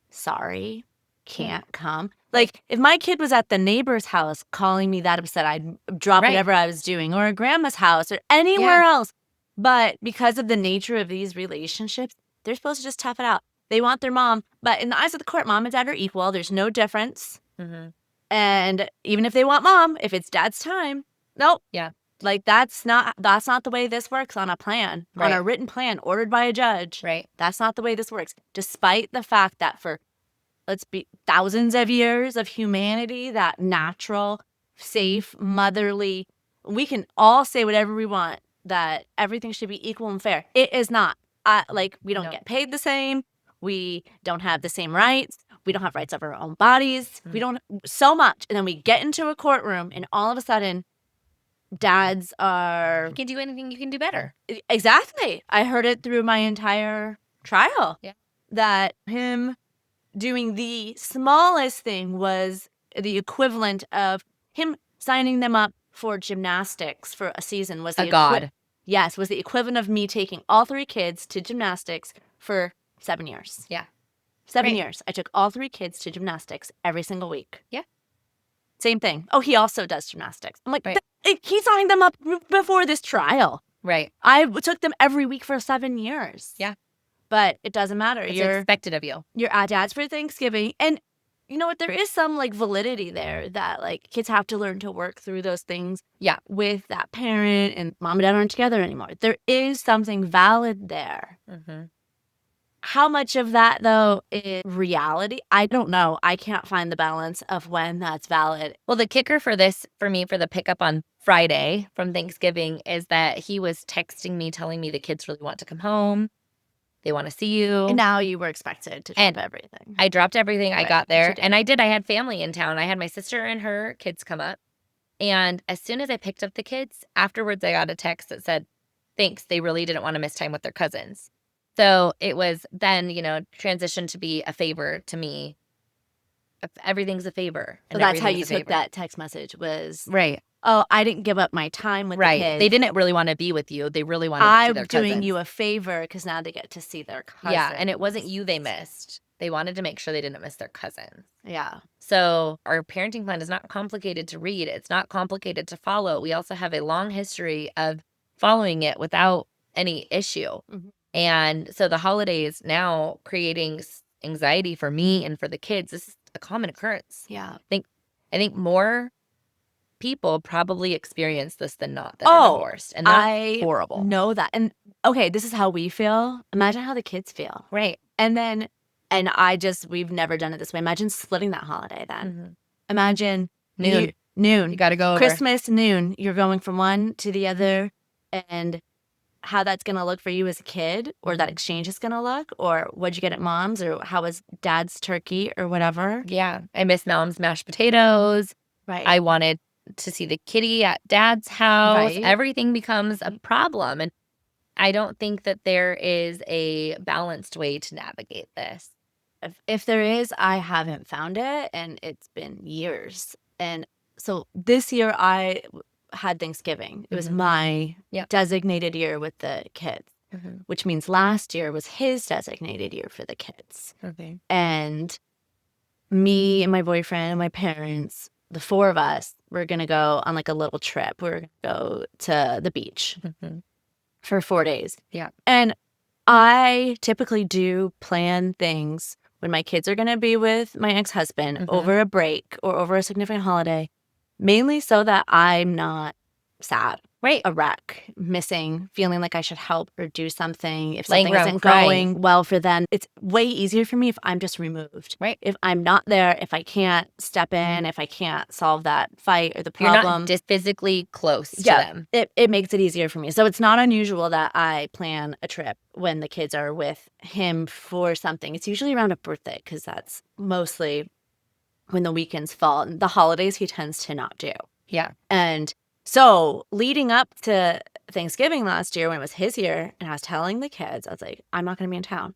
sorry, can't come. Like, if my kid was at the neighbor's house calling me that upset, I'd drop Right. whatever I was doing, or a grandma's house, or anywhere else. But because of the nature of these relationships, they're supposed to just tough it out. They want their mom, but in the eyes of the court, mom and dad are equal. There's no difference. Mm-hmm. And even if they want mom, if it's dad's time, nope. Yeah. Like that's not the way this works on a plan, on a Right. written plan ordered by a judge. Right. That's not the way this works. Despite the fact that for let's be thousands of years of humanity, that natural, safe, motherly, we can all say whatever we want, that everything should be equal and fair. It is not. We don't No. get paid the same. We don't have the same rights. We don't have rights over our own bodies. We don't so much. And then we get into a courtroom and all of a sudden dads are You can do anything, you can do better. exactly. I heard it through my entire trial. Yeah. That him doing the smallest thing was the equivalent of him signing them up for gymnastics for a season was the A god. Yes, was the equivalent of me taking all 3 kids to gymnastics for 7 years. Yeah. 7 Right. years. I took all 3 kids to gymnastics every single week. Yeah. Same thing. Oh, he also does gymnastics. I'm like, Right. he signed them up before this trial. Right. I took them every week for 7 years. Yeah. But it doesn't matter. It's You're expected of you. at dad's for Thanksgiving. And you know what? There is some validity there that kids have to learn to work through those things. Yeah. With that parent and mom and dad aren't together anymore. There is something valid there. Mm-hmm. How much of that, though, is reality? I don't know. I can't find the balance of when that's valid. Well, the kicker for this, for me, for the pickup on Friday from Thanksgiving is that he was texting me, telling me the kids really want to come home. They want to see you. And now you were expected to And drop everything. I dropped everything. I Right, got which you there. did. And I did. I had family in town. I had my sister and her kids come up. And as soon as I picked up the kids, afterwards I got a text that said, thanks. They really didn't want to miss time with their cousins. So it was then, transitioned to be a favor to me Everything's a favor. So And that's how you everything's a took favor. that text message was, Right. oh, I didn't give up my time with the Right. kids. They didn't really want to be with you. They really wanted to see I'm their doing cousins. you a favor because now they get to see their cousins. Yeah, and it wasn't you they missed. They wanted to make sure they didn't miss their cousins. Yeah. So our parenting plan is not complicated to read. It's not complicated to follow. We also have a long history of following it without any issue. Mhm. And so the holidays now creating anxiety for me and for the kids, this is a common occurrence. Yeah. I think more people probably experience this than not that are divorced. And that's I horrible. know that. And okay, this is how we feel. Imagine how the kids feel. Right. And then, we've never done it this way. Imagine splitting that holiday then. Mhm. Imagine Noon. noon. You got to go over. Christmas, noon. You're going from one to the other. And how that's going to look for you as a kid, or that exchange is going to look, or what'd you get at mom's, or how was dad's turkey, or whatever. Yeah. I miss mom's mashed potatoes. Right. I wanted to see the kitty at dad's house. Right. Everything becomes a problem. And I don't think that there is a balanced way to navigate this. If there is, I haven't found it, and it's been years. And so this year I had Thanksgiving. It was Mhm. my Yep. designated year with the kids, which means last year was his designated year for the kids. Okay. And me and my boyfriend and my parents, the four of us, were going to go on like a little trip. We're going to go to the beach for 4 days. Yeah. And I typically do plan things when my kids are going to be with my ex-husband over a break or over a significant holiday, mainly so that I'm not sad, Right. a wreck, missing, feeling like I should help or do something. If Laying something around isn't crying. going well for them, it's way easier for me if I'm just removed. Right. If I'm not there, if I can't step in, if I can't solve that fight or the You're problem. not physically close to Yeah, them. it makes it easier for me. So it's not unusual that I plan a trip when the kids are with him for something. It's usually around a birthday because that's mostly when the weekends fall. And the holidays he tends to not do. Yeah. And so leading up to Thanksgiving last year when it was his year, and I was telling the kids, I was like, I'm not going to be in town.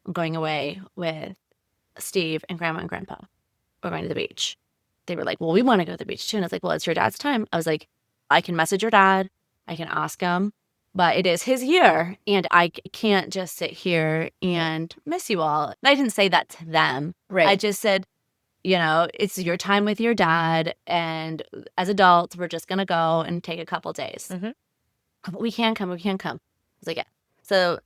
I'm going away with Steve and Grandma and Grandpa. We're going to the beach. They were like, well, we want to go to the beach too. And I was like, well, it's your dad's time. I was like, I can message your dad. I can ask him. But it is his year, and I can't just sit here and miss you all. And I didn't say that to them. Right. I just said, you know, it's your time with your dad, and as adults, we're just going to go and take a couple days. We can come. I was like, yeah. So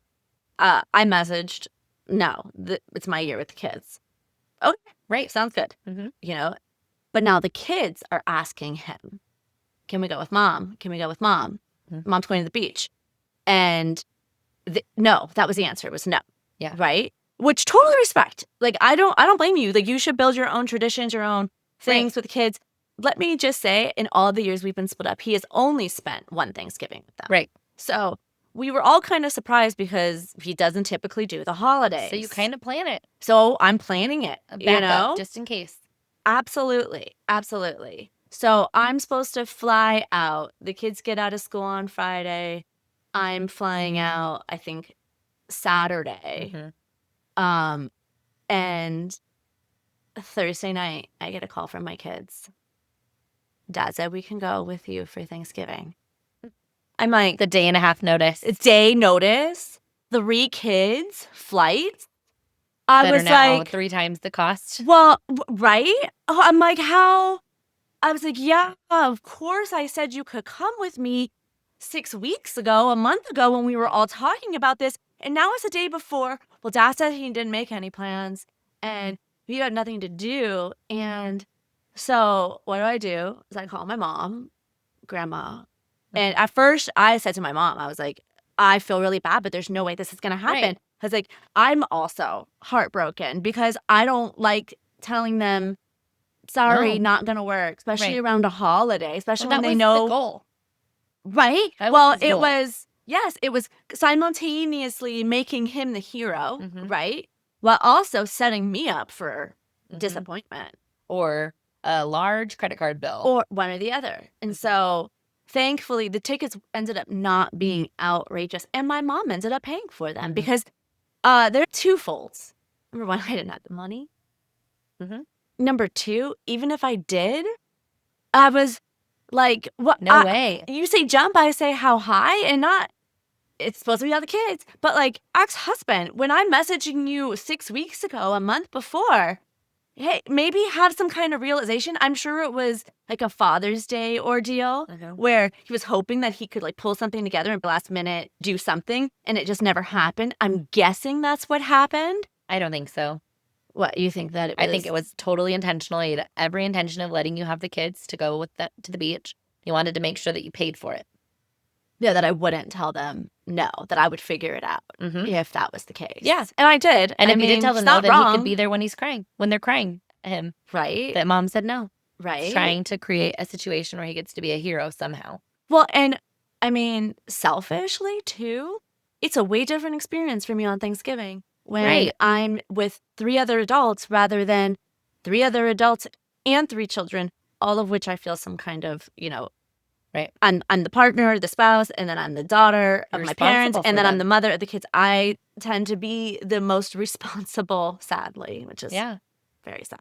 I messaged, no, it's my year with the kids. Okay, Right. sounds good. You know, but now the kids are asking him, can we go with mom? Can we go with mom? Mom's going to the beach. And no, that was the answer. It was no. Yeah. Right? Which totally respect. Like, I don't blame you. Like, you should build your own traditions, your own things with the kids. Let me just say, in all the years we've been split up, he has only spent one Thanksgiving with them. Right. So we were all kind of surprised because he doesn't typically do the holidays. So you kind of plan it. So I'm planning it, A backup, you know? just in case. Absolutely. Absolutely. So I'm supposed to fly out. The kids get out of school on Friday. I'm flying out, I think, Saturday. And Thursday night, I get a call from my kids. Dad said we can go with you for Thanksgiving. I'm like, The day and a half notice. it's day notice, 3 kids, flights. I Better was now, like, 3 times the cost. well, right? Oh, I'm like, how? I was like, yeah, of course. I said you could come with me 6 weeks ago, a month ago when we were all talking about this. And now it's the day before. Well, Dad said he didn't make any plans and we had nothing to do. And so what do? Is I call my mom, Grandma. And at first I said to my mom, I was like, I feel really bad, but there's no way this is going to happen. Right. I was like, I'm also heartbroken because I don't like telling them, sorry, No. not going to work, especially Right. around a holiday, especially Well, when that they was know. the goal. Right. That Well, was his it goal. was, yes, it was simultaneously making him the hero, Mhm. right? While also setting me up for Mhm. disappointment Or a large credit card bill. or one or the other. And so thankfully, the tickets ended up not being outrageous. And my mom ended up paying for them because there are 2 folds. Number one, I didn't have the money. Mhm. number two, even if I did, I was like, what? No way. You say jump, I say how high, and not, it's supposed to be all the kids. But like, ex-husband, when I'm messaging you 6 weeks ago, a month before, hey, maybe have some kind of realization. I'm sure it was like a Father's Day ordeal where he was hoping that he could like pull something together and last minute do something, and it just never happened. I'm guessing that's what happened. I don't think so. What, you think that it was? I think it was totally intentional. He had every intention of letting you have the kids to go to the beach. He wanted to make sure that you paid for it. Yeah, that I wouldn't tell them no, that I would figure it out if that was the case. Yeah. And I did. And I if you mean, did tell them it's no, not then wrong. he could be there when he's crying, when they're crying at him. Right. But mom said no. Right. Trying to create a situation where he gets to be a hero somehow. Well, and I mean, selfishly too, it's a way different experience for me on Thanksgiving when I'm with 3 other adults rather than 3 other adults and 3 children, all of which I feel some kind of, Right. I'm the partner, the spouse, and then I'm the daughter of my parents, and then I'm the mother of the kids. I tend to be the most responsible, sadly, which is very sad.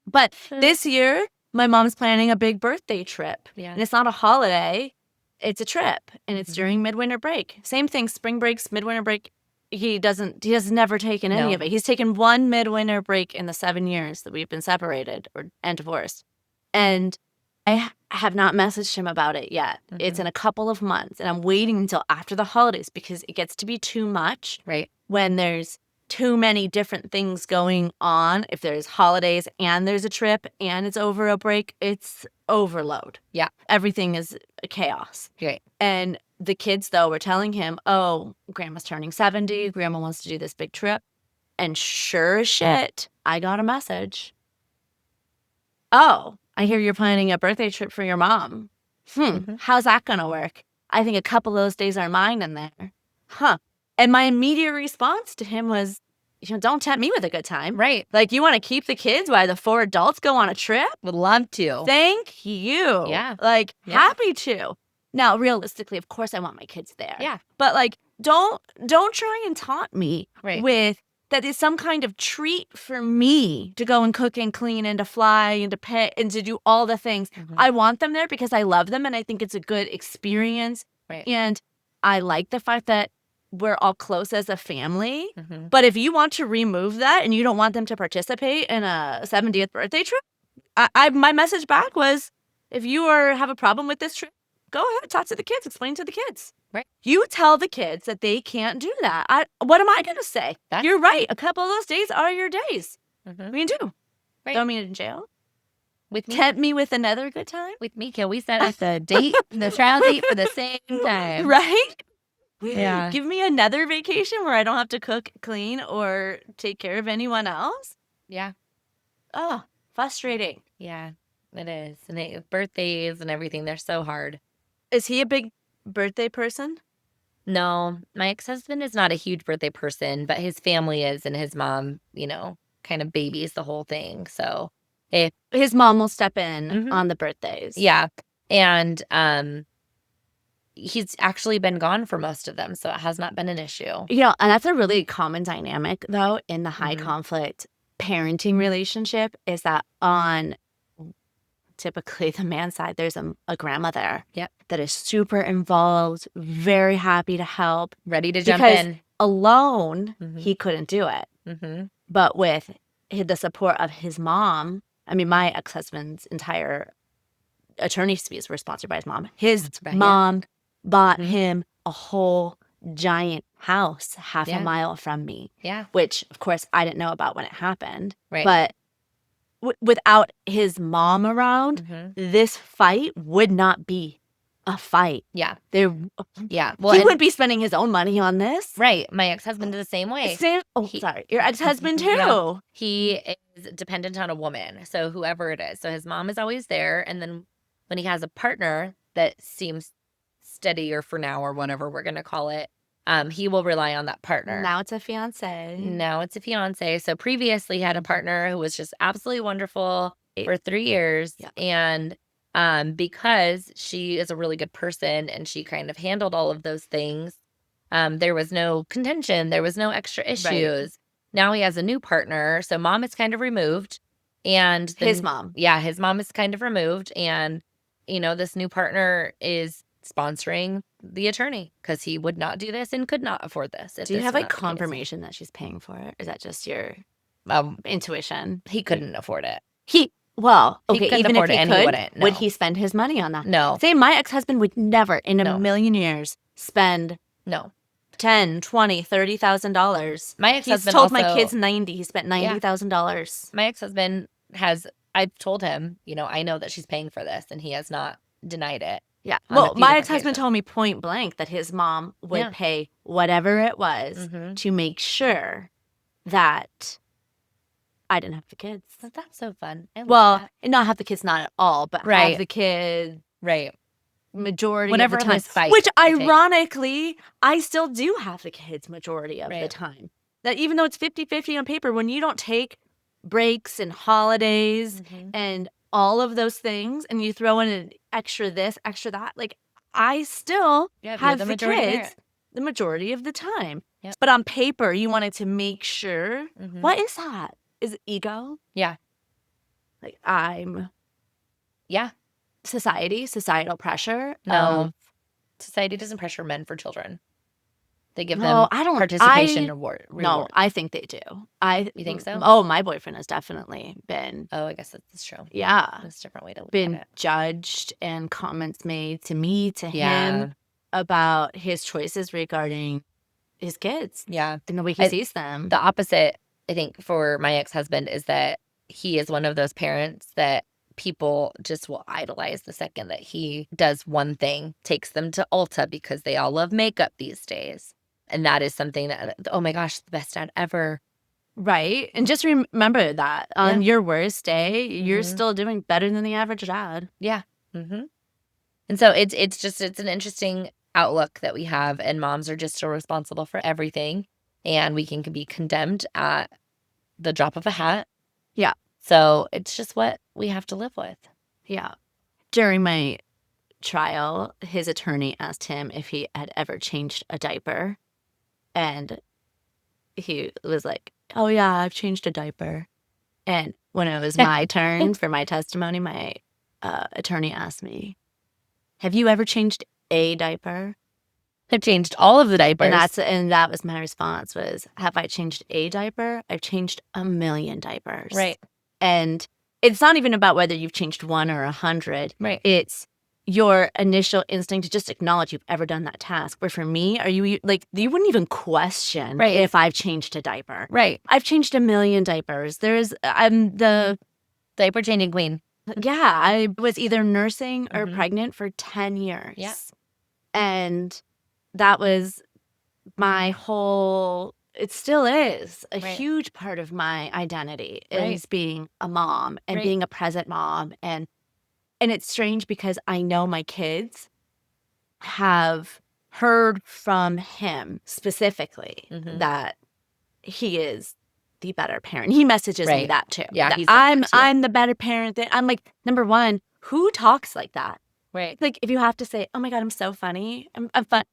But this year, my mom's planning a big birthday trip. Yeah. And it's not a holiday, it's a trip. And it's during midwinter break. Same thing, spring breaks, midwinter break. He has never taken any of it. He's taken 1 midwinter break in the 7 years that we've been separated and divorced. And I have not messaged him about it yet. It's in a couple of months, and I'm waiting until after the holidays because it gets to be too much when there's too many different things going on. If there's holidays and there's a trip and it's over a break, it's overload. Yeah. Everything is chaos. Right. And the kids, though, were telling him, oh, grandma's turning 70. Grandma wants to do this big trip. And sure as shit, I got a message. Oh, I hear you're planning a birthday trip for your mom. How's that going to work? I think a couple of those days are mine in there. And my immediate response to him was, don't tempt me with a good time. Right. Like, you want to keep the kids while the 4 adults go on a trip? Would love to. Thank you. Yeah. Like, happy to. Now, realistically, of course, I want my kids there. Yeah. But like, don't try and taunt me with that is some kind of treat for me to go and cook and clean and to fly and to pay and to do all the things. I want them there because I love them and I think it's a good experience. Right. And I like the fact that we're all close as a family. But if you want to remove that and you don't want them to participate in a 70th birthday trip, my message back was, if you have a problem with this trip, go ahead, talk to the kids, explain to the kids. Right. You tell the kids that they can't do that. What am I going to say? You're right. A couple of those days are your days. We do. Right. Throw me in jail? With me? Tempt me with another good time? With me? Can we set up the date, the trial date for the same time? Right? Yeah. Give me another vacation where I don't have to cook, clean, or take care of anyone else? Yeah. Oh, frustrating. Yeah, it is. And birthdays and everything, they're so hard. Is he a big birthday person? No, my ex-husband is not a huge birthday person, but his family is, and his mom, kind of babies the whole thing. So if his mom will step in on the birthdays. Yeah. And he's actually been gone for most of them, so it has not been an issue. And that's a really common dynamic, though, in the high conflict parenting relationship, is that on typically the man's side, there's a grandmother that is super involved, very happy to help. Ready to jump in. Alone, he couldn't do it. But with the support of his mom, I mean, my ex-husband's entire attorney's fees were sponsored by his mom. His mom bought him a whole giant house half a mile from me. Yeah. Which, of course, I didn't know about when it happened. Right. But without his mom around, this fight would not be a fight. Yeah. Yeah. Well, he wouldn't be spending his own money on this. Right. My ex-husband is the same way. Sorry. Your ex-husband too. Yeah. He is dependent on a woman. So whoever it is. So his mom is always there. And then when he has a partner that seems steadier for now, or whatever we're going to call it, he will rely on that partner. Now it's a fiance. So previously he had a partner who was just absolutely wonderful for 3 years. Yeah. And because she is a really good person and she kind of handled all of those things, there was no contention. There was no extra issues. Now he has a new partner. So mom is kind of removed. And His mom. Yeah, his mom is kind of removed. And, this new partner is sponsoring the attorney because he would not do this and could not afford this. Do you have like confirmation that she's paying for it? Or is that just your intuition? He couldn't afford it. Okay, even if he could, would he spend his money on that? No. Say my ex-husband would never in a million years spend $10,000, $20,000, $30,000. My ex-husband He's told my kids $90,000. He spent $90,000. My ex-husband I've told him, I know that she's paying for this, and he has not denied it. Yeah. Well, my ex-husband told me point blank that his mom would pay whatever it was to make sure that I didn't have the kids. That's so fun. And not have the kids, not at all, but have the kids. Right. Majority Whenever of the time. fight, which ironically, I still do have the kids majority of the time. That even though it's 50-50 on paper, when you don't take breaks and holidays and all of those things and you throw in an extra this, extra that, like I still have the kids the majority of the time. Yep. But on paper, you wanted to make sure. What is that? Is it ego? Yeah. Like I'm. Yeah. Societal pressure. No. Society doesn't pressure men for children. They give them participation reward. No, I think they do. You think so? Oh, my boyfriend has definitely been. Oh, I guess that's true. Yeah. That's a different way to look been at it. Judged and comments made to me, to him about his choices regarding his kids. Yeah. And the way he sees them. The opposite, I think, for my ex-husband is that he is one of those parents that people just will idolize the second that he does one thing, takes them to Ulta because they all love makeup these days. And that is something that, oh my gosh, the best dad ever. Right. And just remember that on your worst day, you're still doing better than the average dad. Yeah. And so it's an interesting outlook that we have, and moms are just still responsible for everything, and we can be condemned at the drop of a hat. Yeah. So it's just what we have to live with. Yeah. During my trial, his attorney asked him if he had ever changed a diaper. And he was like, oh, yeah, I've changed a diaper. And when it was my turn for my testimony, my attorney asked me, have you ever changed a diaper? I've changed all of the diapers. And that was my response was, have I changed a diaper? I've changed 1,000,000 diapers. Right. And it's not even about whether you've changed 1 or 100. Right. It's your initial instinct to just acknowledge you've ever done that task. Where for me, you wouldn't even question if I've changed a diaper. Right. I've changed 1,000,000 diapers. I'm the diaper changing queen. Yeah. I was either nursing or pregnant for 10 years. Yeah. And that was my whole, it still is a huge part of my identity is being a mom and being a present mom. And it's strange because I know my kids have heard from him specifically that he is the better parent. He messages me that too. Yeah, I'm the better parent. I'm like, number one, who talks like that? Right. Like if you have to say, oh my God, I'm so funny. I'm fun.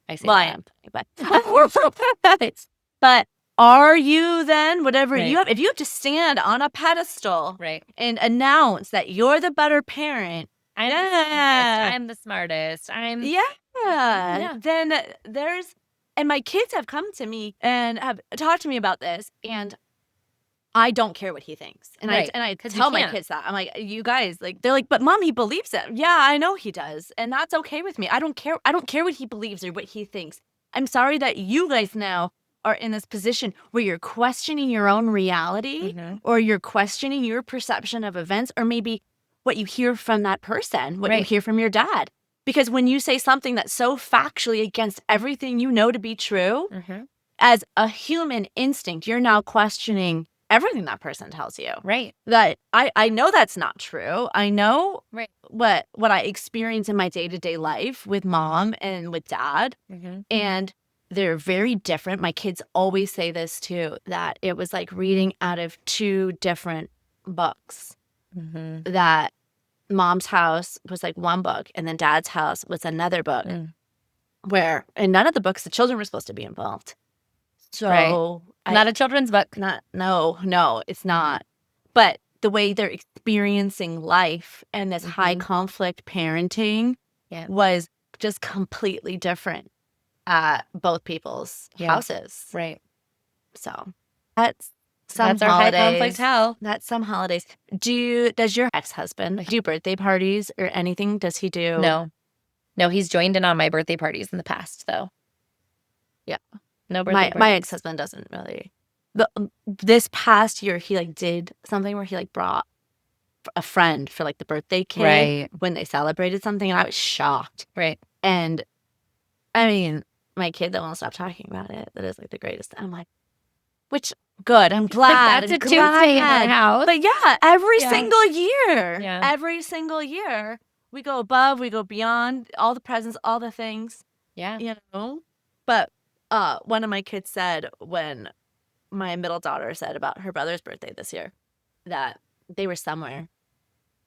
I say I am funny, but are you then whatever you have? If you have to stand on a pedestal and announce that you're the better parent, I'm the smartest. Then and my kids have come to me and have talked to me about this, and I don't care what he thinks. And I tell my kids that. I'm like, you guys, like, they're like, but mom, he believes it. Yeah, I know he does. And that's okay with me. I don't care. I don't care what he believes or what he thinks. I'm sorry that you guys now are in this position where you're questioning your own reality or you're questioning your perception of events or maybe what you hear from that person, what you hear from your dad. Because when you say something that's so factually against everything you know to be true, as a human instinct, you're now questioning everything that person tells you. Right. That I know that's not true. I know what I experience in my day-to-day life with mom and with dad. And they're very different. My kids always say this too, that it was like reading out of two different books. That mom's house was like one book and then dad's house was another book. Where in none of the books the children were supposed to be involved. So Not a children's book. No, it's not. But the way they're experiencing life and this high conflict parenting was just completely different at both people's houses. Right. So that's some That's our high conflict hell. That's some holidays. Does your ex-husband do birthday parties or anything? Does he do? No, he's joined in on my birthday parties in the past, though. Yeah. No birthday parties. My ex-husband doesn't really. This past year, he did something where he brought a friend for the birthday cake when they celebrated something, and I was shocked. Right. And I mean, my kid that won't stop talking about it. That is the greatest. I'm like, which good. I'm glad. That's a Tuesday in our house. But yeah, every single year. Yeah. Every single year. We go above, we go beyond, all the presents, all the things. Yeah. But one of my kids said when my middle daughter said about her brother's birthday this year that they were somewhere.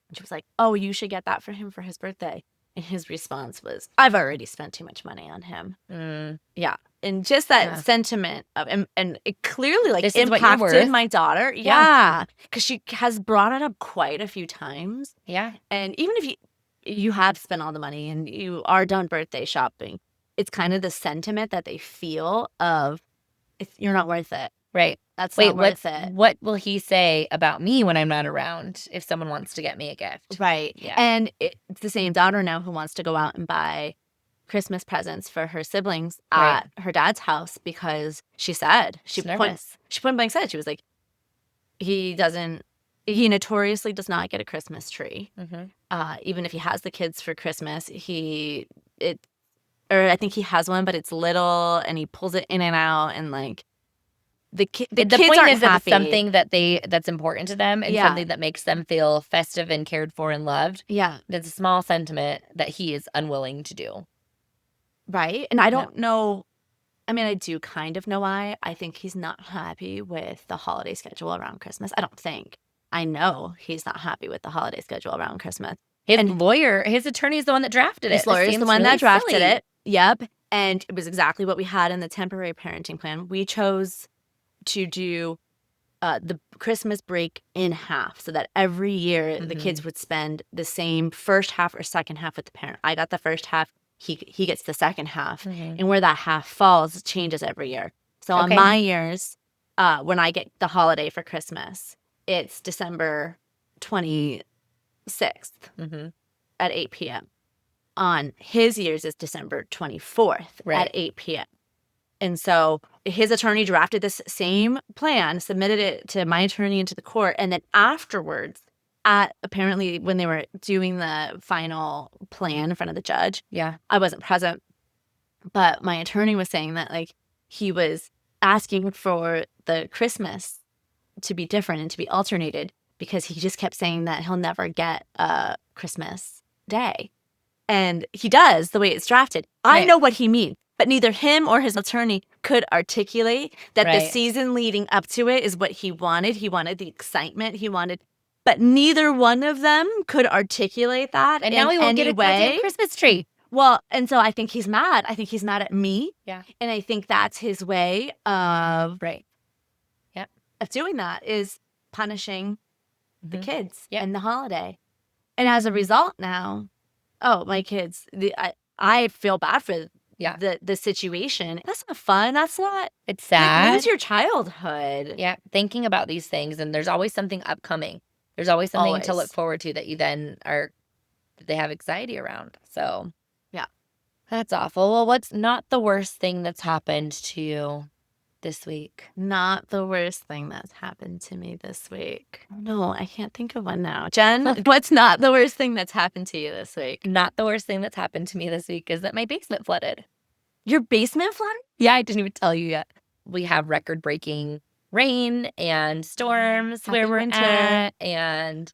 And she was like, oh, you should get that for him for his birthday. And his response was, I've already spent too much money on him. Yeah. And just that sentiment of, and it clearly This is what you're impacted worth. my daughter. Yeah. Because she has brought it up quite a few times. Yeah. And even if you have spent all the money and you are done birthday shopping, it's kind of the sentiment that they feel of, you're not worth it. Right. That's not worth it. What will he say about me when I'm not around if someone wants to get me a gift? Right. Yeah. And it's the same daughter now who wants to go out and buy Christmas presents for her siblings at her dad's house because she said, she point blank said, she was like, he notoriously does not get a Christmas tree. Even if he has the kids for Christmas, I think he has one, but it's little and he pulls it in and out and the kids point aren't is that happy. it's something that's important to them and something that makes them feel festive and cared for and loved. Yeah. It's a small sentiment that he is unwilling to do. Right. And I don't know. I mean, I do kind of know why. I think he's not happy with the holiday schedule around Christmas. I don't think. I know he's not happy with the holiday schedule around Christmas. His attorney is the one that drafted it. His lawyer is the one that drafted it. Yep. And it was exactly what we had in the temporary parenting plan. We chose to do the Christmas break in half so that every year the kids would spend the same first half or second half with the parent. I got the first half. He gets the second half. And where that half falls changes every year. So on my years, when I get the holiday for Christmas, it's December 26th at 8 p.m. On his years, it's December 24th at 8 p.m. And so his attorney drafted this same plan, submitted it to my attorney and to the court. And then afterwards, apparently when they were doing the final plan in front of the judge, I wasn't present. But my attorney was saying that he was asking for the Christmas to be different and to be alternated because he just kept saying that he'll never get a Christmas day. And he does the way it's drafted. I know what he means. But neither him or his attorney could articulate that the season leading up to it is what he wanted. He wanted the excitement. But neither one of them could articulate that. And now he won't get a goddamn Christmas tree. Well, and so I think he's mad. I think he's mad at me. Yeah. And I think that's his way of of doing that is punishing the kids and the holiday. And as a result now, my kids, I feel bad for the situation. That's not fun. That's not. It's sad. You lose your childhood. Yeah, thinking about these things, and there's always something upcoming. There's always something to look forward to that you then they have anxiety around. So that's awful. Well, what's not the worst thing that's happened to you this week? Not the worst thing that's happened to me this week. No, I can't think of one now. Jen, what's not the worst thing that's happened to you this week? Not the worst thing that's happened to me this week is that my basement flooded. Your basement flooded? Yeah, I didn't even tell you yet. We have record-breaking rain and storms where we're at, and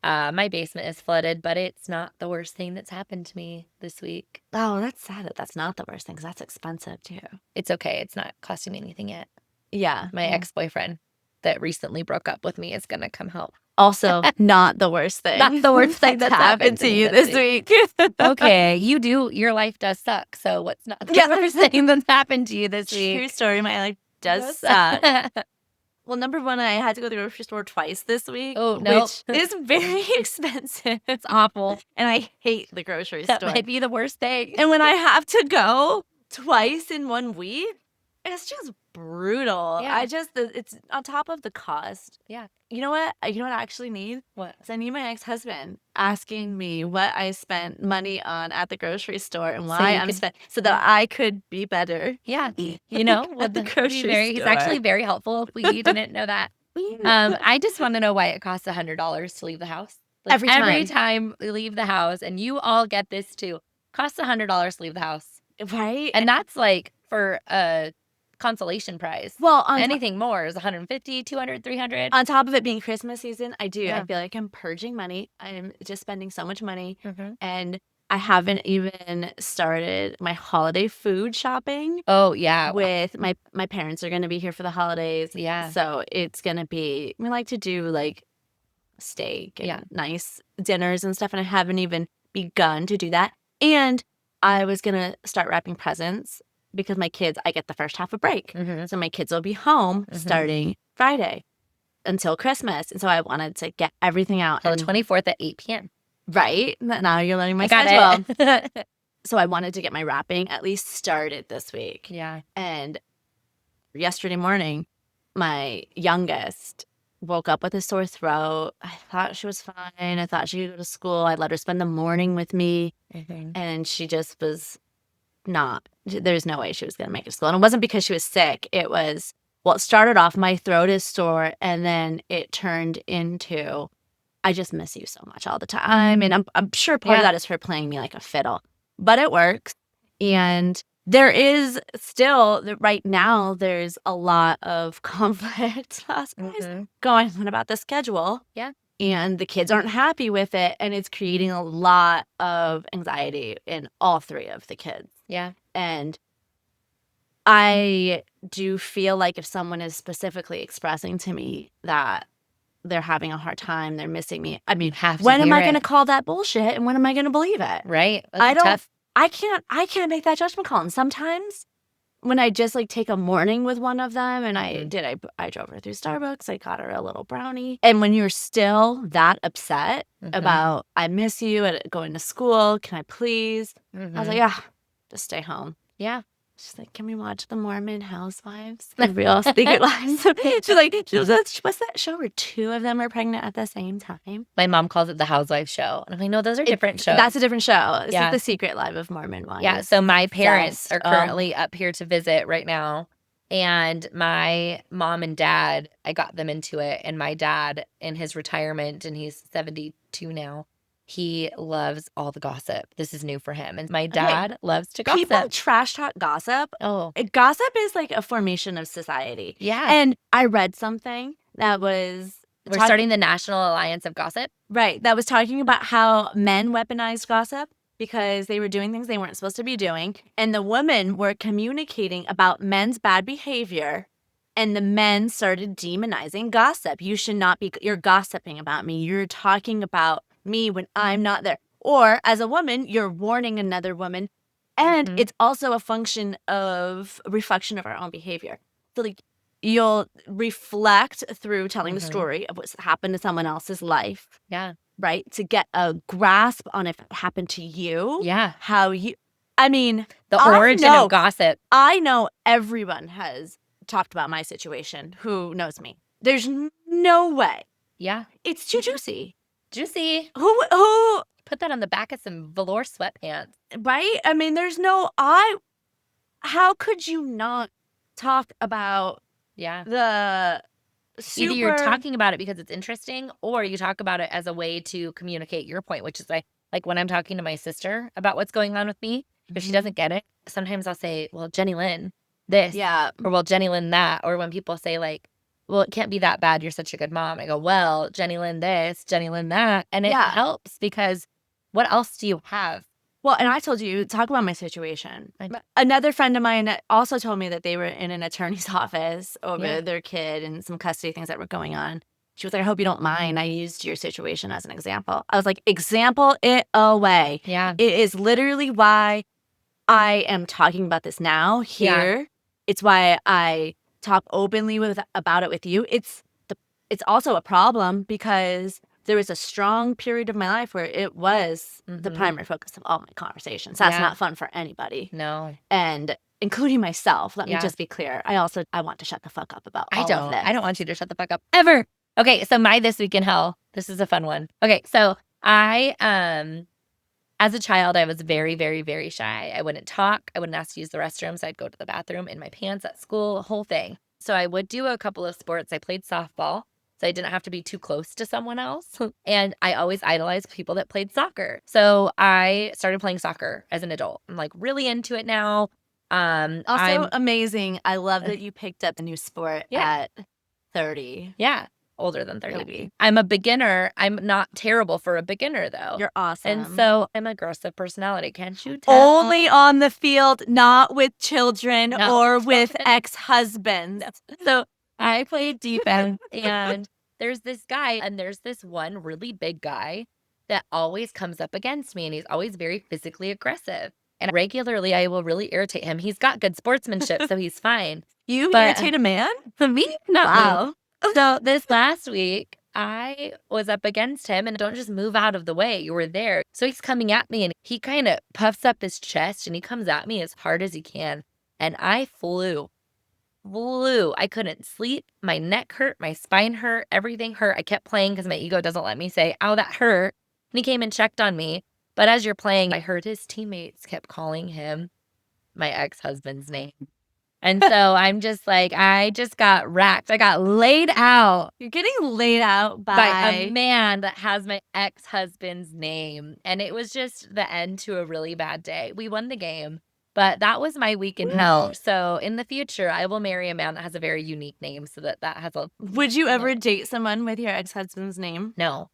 my basement is flooded, but it's not the worst thing that's happened to me this week. Oh, that's sad that that's not the worst thing because that's expensive too. It's okay. It's not costing me anything yet. Yeah. My ex-boyfriend that recently broke up with me is going to come help. Also, not the worst thing. Not the worst thing that's happened to you this week. Okay, your life does suck. So what's not the worst thing that's happened to you this week? True story. My does suck. Well, number one, I had to go to the grocery store twice this week. Oh, no. Which is very expensive. It's awful. And I hate the grocery That store. might be the worst thing. And when I have to go twice in 1 week, it's just brutal. Yeah. It's on top of the cost. Yeah. You know what? You know what I actually need? What? I need my ex-husband asking me what I spent money on at the grocery store and why I'm spent so that I could be better. Yeah. You know, At the grocery he's store. actually very helpful if we didn't know that. I just want to know why it costs $100 to leave the house. Like, every time we leave the house, and you all get this too, costs $100 to leave the house. Right? And that's like for a consolation prize. Well, anything more is 150, 200, 300. On top of it being Christmas season, I do. Yeah. I feel like I'm purging money. I'm just spending so much money. Mm-hmm. And I haven't even started my holiday food shopping. Oh, yeah. With my parents are going to be here for the holidays. Yeah. So it's going to be, we like to do like steak and nice dinners and stuff. And I haven't even begun to do that. And I was going to start wrapping presents because my kids, I get the first half of break. Mm-hmm. So my kids will be home starting Friday until Christmas. And so I wanted to get everything out. Till the 24th at 8 p.m. Right. Now you're learning my schedule. schedule. So I wanted to get my wrapping at least started this week. Yeah. And yesterday morning, my youngest woke up with a sore throat. I thought she was fine. I thought she could go to school. I let her spend the morning with me. Mm-hmm. And she just was not. There's no way she was going to make it to school. And it wasn't because she was sick. It was, well, it started off, my throat is sore. And then it turned into, I just miss you so much all the time. And I'm sure part of that is her playing me like a fiddle. But it works. And there is still, right now, there's a lot of conflict going on about the schedule. Yeah. And the kids aren't happy with it. And it's creating a lot of anxiety in all three of the kids. Yeah. And I do feel like if someone is specifically expressing to me that they're having a hard time, they're missing me. I mean, when am I going to call that bullshit and when am I going to believe it? Right. That's I can't make that judgment call. And sometimes when I just like take a morning with one of them and I drove her through Starbucks, I got her a little brownie. And when you're still that upset about, I miss you at going to school, can I please? I was like, yeah, just stay home. Yeah. She's like, can we watch the Mormon Housewives? The Real Secret Lives of She's like, what's that show where two of them are pregnant at the same time? My mom calls it the Housewives show. And I'm like, no, those are different shows. That's a different show. This is the Secret Life of Mormon Wives. Yeah, so my parents are currently up here to visit right now. And my mom and dad, I got them into it. And my dad, in his retirement, and he's 72 now, he loves all the gossip. This is new for him. And my dad loves to gossip. People trash talk gossip. Oh. Gossip is like a formation of society. Yeah. And I read something that was... We're starting the National Alliance of Gossip. Right. That was talking about how men weaponized gossip because they were doing things they weren't supposed to be doing. And the women were communicating about men's bad behavior. And the men started demonizing gossip. You should not be... You're gossiping about me. You're talking about me when I'm not there. Or as a woman, you're warning another woman. And it's also a function of reflection of our own behavior. So like you'll reflect through telling the story of what's happened to someone else's life. Yeah. Right? To get a grasp on if it happened to you. Yeah. How you, I mean. The origin of gossip. I know everyone has talked about my situation who knows me. There's no way. Yeah. It's too juicy. Juicy. Who put that on the back of some velour sweatpants? Right? I mean, there's no how could you not talk about the Either you're talking about it because it's interesting or you talk about it as a way to communicate your point, which is like when I'm talking to my sister about what's going on with me, if she doesn't get it, sometimes I'll say, well, JeniLynn, this. Yeah. Or well, JeniLynn, that. Or when people say like, well, it can't be that bad. You're such a good mom. I go, well, JeniLynn this, JeniLynn that. And it helps because what else do you have? Well, and I told you, talk about my situation. Another friend of mine also told me that they were in an attorney's office over their kid and some custody things that were going on. She was like, I hope you don't mind. I used your situation as an example. I was like, example it away. Yeah. It is literally why I am talking about this now here. Yeah. It's why I talk openly about it with you, it's also a problem because there was a strong period of my life where it was the primary focus of all my conversations. That's not fun for anybody. No. And including myself, let me just be clear. I want to shut the fuck up about all of this. I don't want you to shut the fuck up ever. Okay, so my this week in hell. This is a fun one. Okay, so I as a child, I was very, very, very shy. I wouldn't talk. I wouldn't ask to use the restrooms. I'd go to the bathroom in my pants at school, the whole thing. So I would do a couple of sports. I played softball, so I didn't have to be too close to someone else. And I always idolized people that played soccer. So I started playing soccer as an adult. I'm like really into it now. Also amazing. I love that you picked up a new sport at 30. Yeah. Older than 30. Maybe. I'm a beginner. I'm not terrible for a beginner, though. You're awesome. And so I'm a aggressive personality. Can't you tell? Only on the field, not with children or with ex-husbands. So I played defense, and there's this guy, and there's this one really big guy that always comes up against me, and he's always very physically aggressive. And regularly, I will really irritate him. He's got good sportsmanship, so he's fine. You irritate a man? Me? Not Wow. me. So this last week, I was up against him, and don't just move out of the way. You were there. So he's coming at me, and he kind of puffs up his chest, and he comes at me as hard as he can. And I flew. I couldn't sleep. My neck hurt. My spine hurt. Everything hurt. I kept playing because my ego doesn't let me say, ow, that hurt. And he came and checked on me. But as you're playing, I heard his teammates kept calling him my ex-husband's name. And so I'm just like, I just got racked. I got laid out. You're getting laid out by a man that has my ex-husband's name. And it was just the end to a really bad day. We won the game, but that was my week in hell. So in the future, I will marry a man that has a very unique name so that has a... Would you ever date someone with your ex-husband's name? No.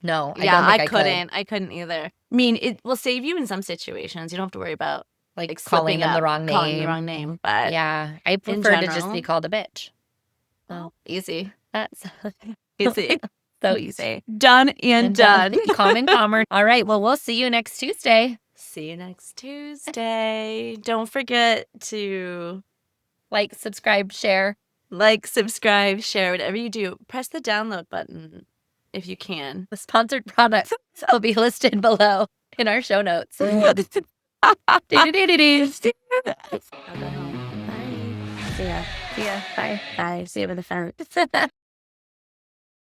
I don't think I couldn't. I couldn't either. I mean, it will save you in some situations. You don't have to worry about like calling him the wrong name. But yeah, I prefer to just be called a bitch. Oh, easy. That's easy. So easy. Done and done. Calm and calmer. All right. Well, we'll see you next Tuesday. See you next Tuesday. Don't forget to like, subscribe, share. Like, subscribe, share, whatever you do. Press the download button if you can. The sponsored products will be listed below in our show notes. I'll go home. Bye. See ya. Bye. Bye. See you with the fence.